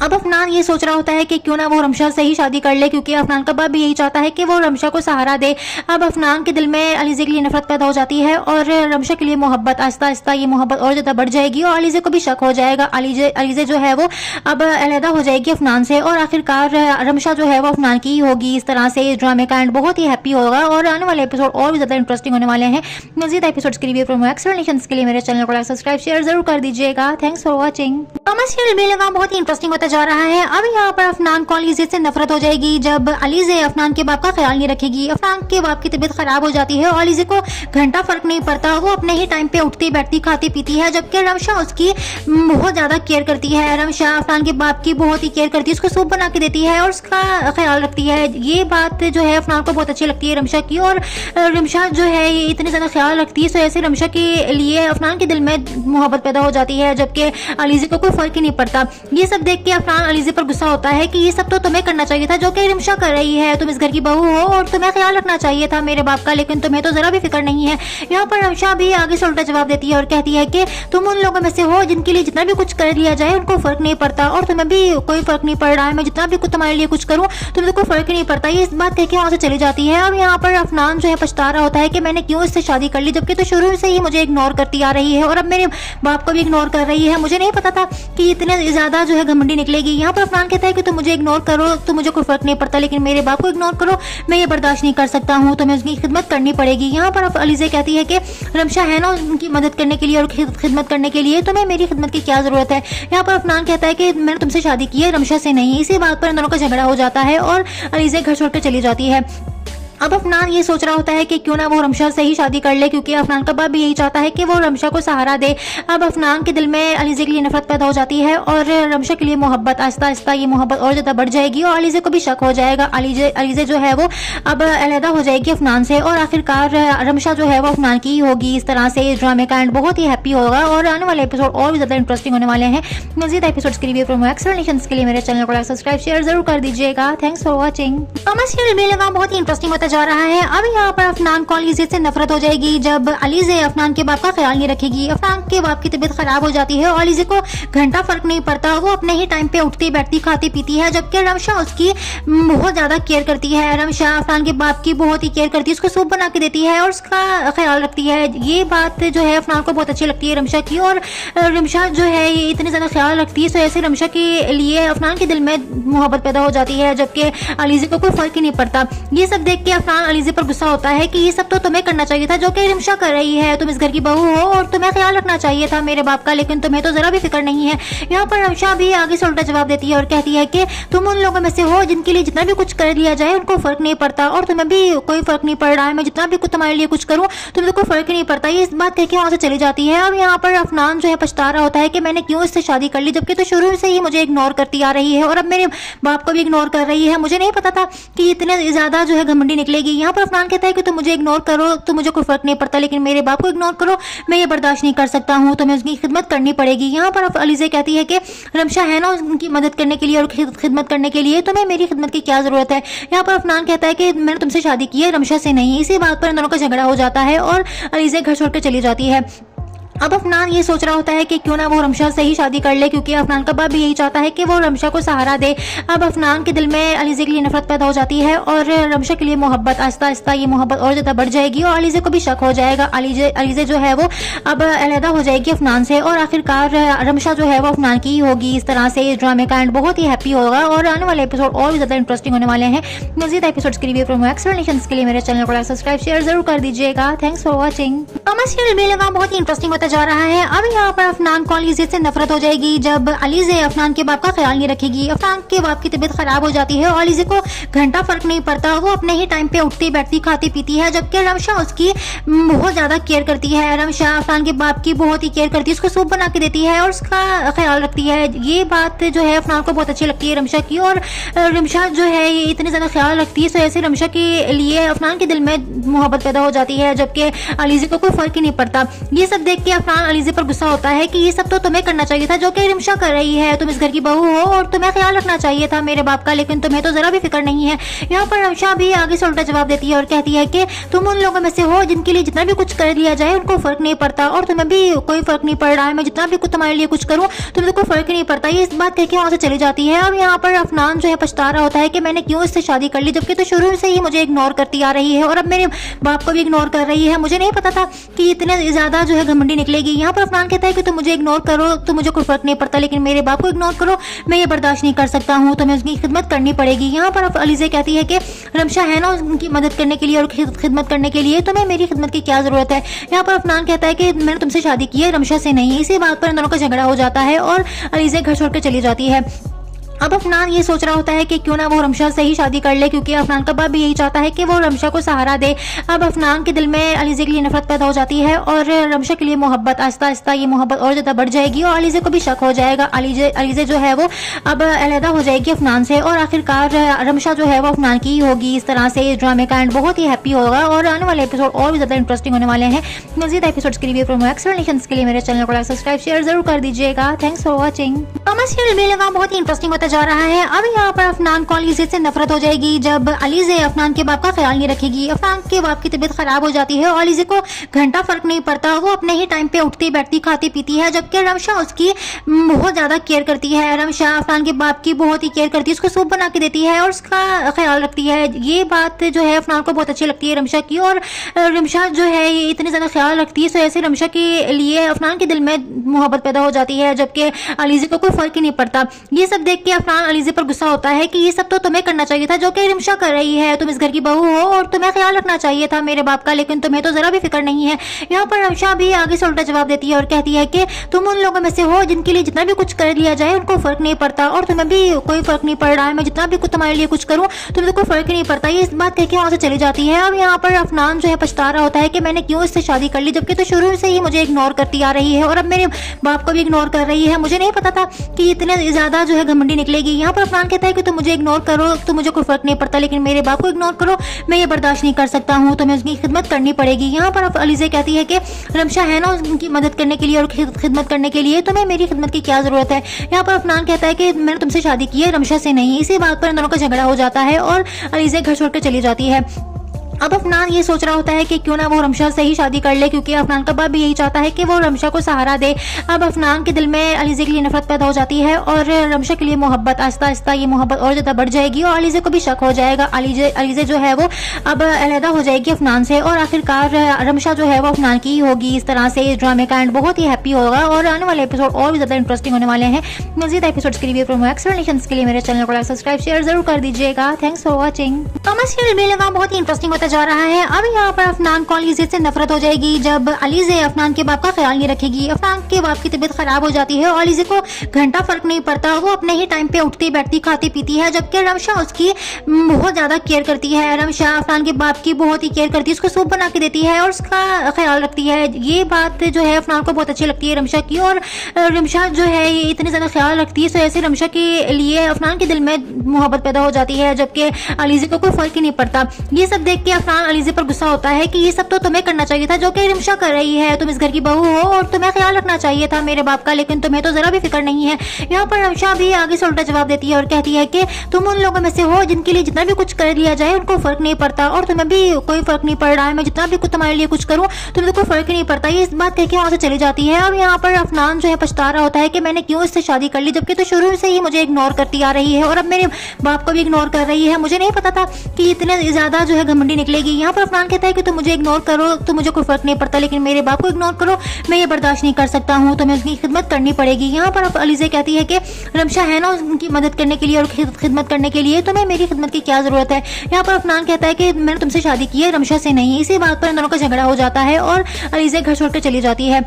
अब अफनान ये सोच रहा होता है कि क्यों ना वो रमशा से ही शादी कर ले, क्योंकि अफनान का बाप भी यही चाहता है कि वो रमशा को सहारा दे। अब अफनान के दिल में अलीज़े के लिए नफरत पैदा हो जाती है और रमशा के लिए मोहब्बत, आहिस्ता आहिस्ता ये मोहब्बत और ज़्यादा बढ़ जाएगी और अलीज़े को भी शक हो जाएगा। अलीज़े जो है वो अब अलहदा हो जाएगी अफनान से और आखिरकार रमशा जो है वो अफनान की ही होगी। इस तरह से इस ड्रामे का एंड बहुत ही हैप्पी होगा और आने वाले एपिसोड और भी ज़्यादा इंटरेस्टिंग होने वाले हैं। मज़ीद एपिसोड्स के लिए एक्सप्लेनेशंस के लिए मेरे चैनल को सब्सक्राइब शेयर जरूर कर दीजिएगा। Thanks for watching. कमर्शियल भी लगा बहुत ही इंटरेस्टिंग होता जा रहा है। अब यहाँ पर अफनान को अलीज़े से नफरत हो जाएगी जब अलीज़े अफनान के बाप का ख्याल नहीं रखेगी। अफनान के बाप की तबीयत खराब हो जाती है और अलीज़े को घंटा फर्क नहीं पड़ता, वो अपने ही टाइम पे उठती बैठती खाती पीती है, जबकि रमशा उसकी बहुत ज्यादा केयर करती है। रमशा अफनान के बाप की बहुत ही केयर करती है, उसको सूप बना के देती है और उसका ख्याल रखती है। ये बात जो है अफनान को बहुत अच्छी लगती है रमशा की, और रमशा जो है इतनी ज्यादा ख्याल रखती है, तो ऐसे रमशा के लिए अफनान के दिल में मोहब्बत पैदा हो जाती है, जबकि अलीज़े को कोई फर्क ही नहीं पड़ता। ये सब देख के अफनान अलीज़े पर गुस्सा होता है कि ये सब तो तुम्हें करना चाहिए था जो कि रिमशा कर रही है, तुम इस घर की बहू हो और तुम्हें ख्याल रखना चाहिए था मेरे बाप का, लेकिन तुम्हें तो जरा भी फिक्र नहीं है। यहाँ पर रमशा भी आगे से उल्टा जवाब देती है और कहती है कि तुम उन लोगों में से हो जिनके लिए जितना भी कुछ कर लिया जाए उनको फर्क नहीं पड़ता और तुम्हें भी कोई फर्क नहीं पड़ रहा है, मैं जितना भी कुछ तुम्हारे लिए कुछ करूँ तुम्हें कोई फर्क नहीं पड़ता। ये इस बात कह के वहाँ से चली जाती है। अब यहाँ पर अफनान जो है पछता रहा होता है कि मैंने क्यों इससे शादी कर ली, जबकि तो शुरू से ही मुझे इग्नोर करती आ रही है और अब मेरे बाप को भी इग्नोर कर रही है। मुझे नहीं पता था कि इतने ज्यादा जो है घमंडी निकलेगी। यहाँ पर अफनान कहता है कि तुम मुझे इग्नोर करो तो मुझे कोई फर्क नहीं पड़ता, लेकिन मेरे बाप को इग्नोर करो मैं ये बर्दाश्त नहीं कर सकता हूँ, तुम्हें उसकी खिदमत करनी पड़ेगी। यहाँ पर अलीज़े कहती है कि रमशा है ना उनकी मदद करने के लिए और खिदमत करने के लिए, तुम्हें मेरी खिदमत की क्या जरूरत है। यहाँ पर अफनान कहता है कि मैंने तुमसे शादी की है रमशा से नहीं। इसी बात पर इन दोनों का झगड़ा हो जाता है और अलीज़े घर छोड़कर चली जाती है। अब अफनान ये सोच रहा होता है कि क्यों ना वो रमशा से ही शादी कर ले, क्योंकि अफनान का बाप भी यही चाहता है कि वो रमशा को सहारा दे। अब अफनान के दिल में अलीज़े के लिए नफरत पैदा हो जाती है और रमशा के लिए मोहब्बत, आहिस्ता आहिस्ता ये मोहब्बत और ज़्यादा बढ़ जाएगी और अलीज़े को भी शक हो जाएगा। अलीज़े जो है वो अब अलहदा हो जाएगी अफनान से और आखिरकार रमशा जो है वो अफनान की ही होगी। इस तरह से इस ड्रामे का एंड बहुत ही हैप्पी होगा और आने वाले एपिसोड और भी ज़्यादा इंटरेस्टिंग होने वाले हैं। मज़ीद एपिसोड्स के लिए एक्सप्लेनेशंस के लिए मेरे चैनल को सब्सक्राइब शेयर जरूर कर दीजिएगा। Thanks for watching. कमर्शियल भी लगा बहुत ही इंटरेस्टिंग होता जा रहा है। अब यहाँ पर अफनान को अलीज़े से नफरत हो जाएगी जब अलीज़े अफनान के बाप का ख्याल नहीं रखेगी। अफनान के बाप की तबीयत खराब हो जाती है और अलीज़े को घंटा फर्क नहीं पड़ता, वो अपने ही टाइम पे उठती बैठती खाती पीती है, जबकि रमशा उसकी बहुत ज्यादा केयर करती है। रमशा अफनान के बाप की बहुत ही केयर करती है, उसको सूप बना के देती है और उसका ख्याल रखती है। ये बात जो है अफनान को बहुत अच्छी लगती है रमशा की, और रमशा जो है इतनी ज्यादा ख्याल रखती है, तो ऐसे रमशा के लिए अफनान के दिल में मोहब्बत पैदा हो जाती है, जबकि अलीज़े को कोई फर्क ही नहीं पड़ता। ये सब देख के अफनान अलीज़े पर गुस्सा होता है कि ये सब तो तुम्हें करना चाहिए था जो कि रिमशा कर रही है, तुम इस घर की बहू हो और तुम्हें ख्याल रखना चाहिए था मेरे बाप का, लेकिन तुम्हें तो जरा भी फिक्र नहीं है। यहाँ पर रमशा भी आगे से उल्टा जवाब देती है और कहती है कि तुम उन लोगों में से हो जिनके लिए जितना भी कुछ कर लिया जाए उनको फर्क नहीं पड़ता और तुम्हें भी कोई फर्क नहीं पड़ रहा है, मैं जितना भी कुछ तुम्हारे लिए कुछ करूँ तुम्हें कोई फर्क नहीं पड़ता। ये इस बात कह के वहाँ से चली जाती है। अब यहाँ पर अफनान जो है पछता रहा होता है कि मैंने क्यों इससे शादी कर ली, जबकि तो शुरू से ही मुझे इग्नोर करती आ रही है और अब मेरे बाप को भी इग्नोर कर रही है। मुझे नहीं पता था कि इतने ज्यादा जो है घमंडी निकलेगी। यहाँ पर अफनान कहता है कि तुम मुझे इग्नोर करो तो मुझे कोई फर्क नहीं पड़ता, लेकिन मेरे बाप को इग्नोर करो मैं ये बर्दाश्त नहीं कर सकता हूँ, तुम्हें उसकी खिदमत करनी पड़ेगी। यहाँ पर अलीज़े कहती है कि रमशा है ना उनकी मदद करने के लिए और खिदमत करने के लिए, तुम्हें मेरी खिदमत की क्या जरूरत है। यहाँ पर अफनान कहता है कि मैंने तुमसे शादी की है रमशा से नहीं। इसी बात पर इन दोनों का झगड़ा हो जाता है और अलीज़े घर छोड़कर चली जाती है। अब अफनान ये सोच रहा होता है कि क्यों ना वो रमशा से ही शादी कर ले, क्योंकि अफनान का बाप भी यही चाहता है कि वो रमशा को सहारा दे। अब अफनान के दिल में अलीज़े के लिए नफरत पैदा हो जाती है और रमशा के लिए मोहब्बत, आहिस्ता आहिस्ता ये मोहब्बत और ज़्यादा बढ़ जाएगी और अलीज़े को भी शक हो जाएगा। अलीज़े जो है वो अब अलहदा हो जाएगी अफनान से और आखिरकार रमशा जो है वो अफनान की ही होगी। इस तरह से इस ड्रामे का एंड बहुत ही हैप्पी होगा और आने वाले एपिसोड और भी ज़्यादा इंटरेस्टिंग होने वाले हैं। मज़ीद एपिसोड्स के लिए प्रोमो एक्सप्लेनेशंस के लिए मेरे चैनल को सब्सक्राइब शेयर जरूर कर दीजिएगा। Thanks for watching. सीरियल बेलगाम बहुत ही इंटरेस्टिंग होता जा रहा है। अब यहाँ पर अफनान को अलीज़े से नफरत हो जाएगी जब अलीज़े अफनान के बाप का ख्याल नहीं रखेगी। अफनान के बाप की तबीयत खराब हो जाती है और अलीज़े को घंटा फर्क नहीं पड़ता, वो अपने ही टाइम पे उठती बैठती खाती पीती है, जबकि रमशा उसकी बहुत ज्यादा केयर करती है। रमशा अफनान के बाप की बहुत ही केयर करती है, उसको सूप बना के देती है और उसका ख्याल रखती है। ये बात जो है अफनान को बहुत अच्छी लगती है रमशा की, और रमशा जो है ये इतनी ज्यादा ख्याल रखती है, तो ऐसे रमशा के लिए अफनान के दिल में मोहब्बत पैदा हो जाती है, जबकि अलीज़े को कोई फर्क ही नहीं पड़ता। ये सब देख के अफनान अलीज़े पर गुस्सा होता है कि ये सब तो तुम्हें करना चाहिए था जो कि रमशा कर रही है। तुम इस घर की बहू हो और तुम्हें ख्याल रखना चाहिए था मेरे बाप का, लेकिन तुम्हें तो जरा भी फिक्र नहीं है। यहाँ पर रमशा भी आगे से उल्टा जवाब देती है और कहती है कि तुम उन लोगों में से हो जिनके लिए जितना भी कुछ कर लिया जाए उनको फर्क नहीं पड़ता, और तुम्हें भी कोई फर्क नहीं पड़ रहा है। मैं जितना भी कुछ तुम्हारे लिए कुछ करूँ तुम्हें तो कोई फर्क ही नहीं पड़ता। ये इस बात कह के वहां से चली जाती है। अब यहाँ पर अफनान जो है पछता रहा होता है कि मैंने क्यों इससे शादी कर ली, जबकि तो शुरू से ही मुझे इग्नोर करती आ रही है और अब मेरे बाप को भी इग्नोर कर रही है। मुझे नहीं पता था कि इतने ज्यादा जो है घमंडी निकलेगी। यहाँ पर अफनान कहता है कि तुम मुझे इग्नोर करो तो मुझे कोई फर्क नहीं पड़ता, लेकिन मेरे बाप को इग्नोर करो मैं ये बर्दाश्त नहीं कर सकता हूँ, तुम्हें उसकी खिदमत करनी पड़ेगी। यहाँ पर अलीज़े कहती है कि रमशा है ना उनकी मदद करने के लिए और खिदमत करने के लिए, तुम्हें मेरी खिदमत की क्या जरूरत है। यहाँ पर अफनान कहता है कि मैंने तुमसे शादी की है रमशा से नहीं। इसी बात पर इन दोनों का झगड़ा हो जाता है और अलीज़े घर छोड़ कर चली जाती है। अब अफनान ये सोच रहा होता है कि क्यों ना वो रमशा से ही शादी कर ले, क्योंकि अफनान का बाप भी यही चाहता है कि वो रमशा को सहारा दे। अब अफनान के दिल में अलीज़े के लिए नफरत पैदा हो जाती है और रमशा के लिए मोहब्बत, आहिस्ता आहिस्ता ये मोहब्बत और ज़्यादा बढ़ जाएगी और अलीज़े को भी शक हो जाएगा। अलीज़े जो है वो अब अलहदा हो जाएगी अफनान से और आखिरकार रमशा जो है वो अफनान की ही होगी। इस तरह से इस ड्रामे का एंड बहुत ही हैप्पी होगा और आने वाले एपिसोड और भी ज़्यादा इंटरेस्टिंग होने वाले हैं। मज़ीद एपिसोड्स के लिए प्रोमो एक्सप्लेनेशंस के लिए मेरे चैनल को सब्सक्राइब शेयर जरूर कर दीजिएगा। Thanks for watching. सीरियल बेलगाम बहुत ही इंटरेस्टिंग होता जा रहा है। अब यहाँ पर अफनान को अलीज़े से नफरत हो जाएगी जब अलीज़े अफनान के बाप का ख्याल नहीं रखेगी। अफनान के बाप की तबीयत खराब हो जाती है और अलीज़े को घंटा फर्क नहीं पड़ता, वो अपने ही टाइम पे उठती बैठती खाती पीती है, जबकि रमशा उसकी बहुत ज्यादा केयर करती है। रमशा अफनान के बाप की बहुत ही केयर करती है, उसको सूप बना के देती है और उसका ख्याल रखती है। ये बात जो है अफनान को बहुत अच्छी लगती है रमशा की, और रमशा जो है ये इतनी ज्यादा ख्याल रखती है, तो ऐसे रमशा के लिए अफनान के दिल में मोहब्बत पैदा हो जाती है, जबकि अलीज़े को कोई फर्क ही नहीं पड़ता। ये सब देख के अफनान अलीज़े पर गुस्सा होता है कि ये सब तो तुम्हें करना चाहिए था जो कि रमशा कर रही है। तुम इस घर की बहू हो और तुम्हें ख्याल रखना चाहिए था मेरे बाप का, लेकिन तुम्हें तो जरा भी फिक्र नहीं है। यहाँ पर रमशा भी आगे से उल्टा जवाब देती है और कहती है कि तुम उन लोगों में से हो जिनके लिए जितना भी कुछ कर लिया जाए उनको फर्क नहीं पड़ता, और तुम्हें भी कोई फर्क नहीं पड़ रहा है। मैं जितना भी कुछ तुम्हारे लिए कुछ करूँ तुम्हें तो कोई फर्क ही नहीं पड़ता। ये इस बात कह के वहां से चली जाती है। अब यहाँ पर अफनान जो है पछता रहा होता है कि मैंने क्यों इससे शादी कर ली, जबकि तो शुरू से ही मुझे इग्नोर करती आ रही है और अब मेरे बाप को भी इग्नोर कर रही है। मुझे नहीं पता था कि इतने ज्यादा जो है घमंडी निकलेगी। यहाँ पर अफनान कहता है कि तुम मुझे इग्नोर करो तो मुझे कोई फर्क नहीं पड़ता, लेकिन मेरे बाप को इग्नोर करो मैं ये बर्दाश्त नहीं कर सकता हूँ, तुम्हें उसकी खिदमत करनी पड़ेगी। यहाँ पर अलीज़े कहती है कि रमशा है ना उनकी मदद करने के लिए और खिदमत करने के लिए, तुम्हें मेरी खिदमत की क्या जरूरत है। यहाँ पर अफनान कहता है कि मैंने तुमसे शादी की है रमशा से नहीं। इसी बात पर इन दोनों का झगड़ा हो जाता है और अलीज़े घर छोड़ कर चली जाती है। अब अफनान ये सोच रहा होता है कि क्यों ना वो रमशा से ही शादी कर ले, क्योंकि अफनान का बाप भी यही चाहता है कि वो रमशा को सहारा दे। अब अफनान के दिल में अलीज़े के लिए नफरत पैदा हो जाती है और रमशा के लिए मोहब्बत, आहिस्ता आहिस्ता ये मोहब्बत और ज़्यादा बढ़ जाएगी और अलीज़े को भी शक हो जाएगा। अलीज़े जो है वो अब अलहदा हो जाएगी अफनान से और आखिरकार रमशा जो है वो अफनान की ही होगी। इस तरह से इस ड्रामे का एंड बहुत ही हैप्पी होगा और आने वाले एपिसोड और भी ज़्यादा इंटरेस्टिंग होने वाले हैं। मज़ीद एपिसोड्स के लिए प्रोमो एक्सप्लेनेशंस के लिए मेरे चैनल को सब्सक्राइब शेयर जरूर कर दीजिएगा। Thanks for watching. सीरियल बेलगाम बहुत ही इंटरेस्टिंग होता जा रहा है। अब यहाँ पर अफनान को अलीज़े से नफरत हो जाएगी जब अलीज़े अफनान के बाप का ख्याल नहीं रखेगी। अफनान के बाप की तबीयत खराब हो जाती है और अलीज़े को घंटा फर्क नहीं पड़ता, वो अपने ही टाइम पे उठती बैठती खाती पीती है, जबकि रमशा उसकी बहुत ज्यादा केयर करती है। रमशा अफनान के बाप की बहुत ही केयर करती है, उसको सूप बना के देती है और उसका ख्याल रखती है। ये बात जो है अफनान को बहुत अच्छी लगती है रमशा की, और रमशा जो है ये इतनी ज्यादा ख्याल रखती है, तो ऐसे रमशा के लिए अफनान के दिल में मोहब्बत पैदा हो जाती है, जबकि अलीज़े को कोई फर्क ही नहीं पड़ता। ये सब देख के अफनान अलीज़े पर गुस्सा होता है कि ये सब तो तुम्हें करना चाहिए था जो कि रिमशा कर रही है, तुम इस घर की बहू हो और तुम्हें ख्याल रखना चाहिए था मेरे बाप का, लेकिन तुम्हें तो जरा भी फिक्र नहीं है। यहाँ पर रिमशा भी आगे से उल्टा जवाब देती है और कहती है कि तुम उन लोगों में से हो जिनके लिए जितना भी कुछ कर लिया जाए उनको फर्क नहीं पड़ता, और तुम्हें भी कोई फर्क नहीं पड़ रहा है, मैं जितना भी कुछ तुम्हारे लिए कुछ करूँ तुम्हें तो कोई फर्क ही नहीं पड़ता। ये इस बात कह के वहाँ से चली जाती है। अब यहाँ पर अफनान जो है पछता रहा होता है कि मैंने क्यों इससे शादी कर ली, जबकि तो शुरू से ही मुझे इग्नोर करती आ रही है और अब मेरे बाप को भी इग्नोर कर रही है। मुझे नहीं पता था कि इतने ज्यादा जो है घमंडी निकलेगी। यहाँ पर अफनान कहता है कि तुम मुझे इग्नोर करो तो मुझे कोई फर्क नहीं पड़ता, लेकिन मेरे बाप को इग्नोर करो मैं ये बर्दाश्त नहीं कर सकता हूँ, तुम्हें उसकी खिदमत करनी पड़ेगी। यहाँ पर अलीज़े कहती है कि रमशा है ना उनकी मदद करने के लिए और खिदमत करने के लिए, तुम्हें मेरी खिदमत की क्या जरूरत है। यहाँ पर अफनान कहता है कि मैंने तुमसे शादी की है रमशा से नहीं। इसी बात पर इन दोनों का झगड़ा हो जाता है और अलीज़े घर छोड़कर चली जाती है।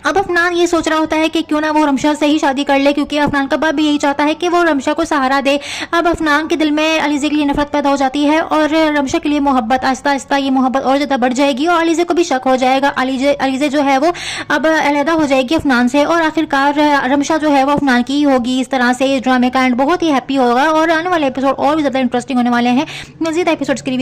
अब अफनान ये सोच रहा होता है कि क्यों ना वो रमशा से ही शादी कर ले, क्योंकि अफनान का बाप भी यही चाहता है कि वो रमशा को सहारा दे। अब अफनान के दिल में अलीज़े के लिए नफरत पैदा हो जाती है और रमशा के लिए मोहब्बत, आहिस्ता आहिस्ता ये मोहब्बत और ज़्यादा बढ़ जाएगी और अलीज़े को भी शक हो जाएगा। अलीज़े जो है वो अब अलहदा हो जाएगी अफनान से और आखिरकार रमशा जो है वो अफनान की ही होगी। इस तरह से इस ड्रामे का एंड बहुत ही हैप्पी होगा और आने वाले एपिसोड और भी ज़्यादा इंटरेस्टिंग होने वाले हैं। मज़ीद एपिसोड्स के लिए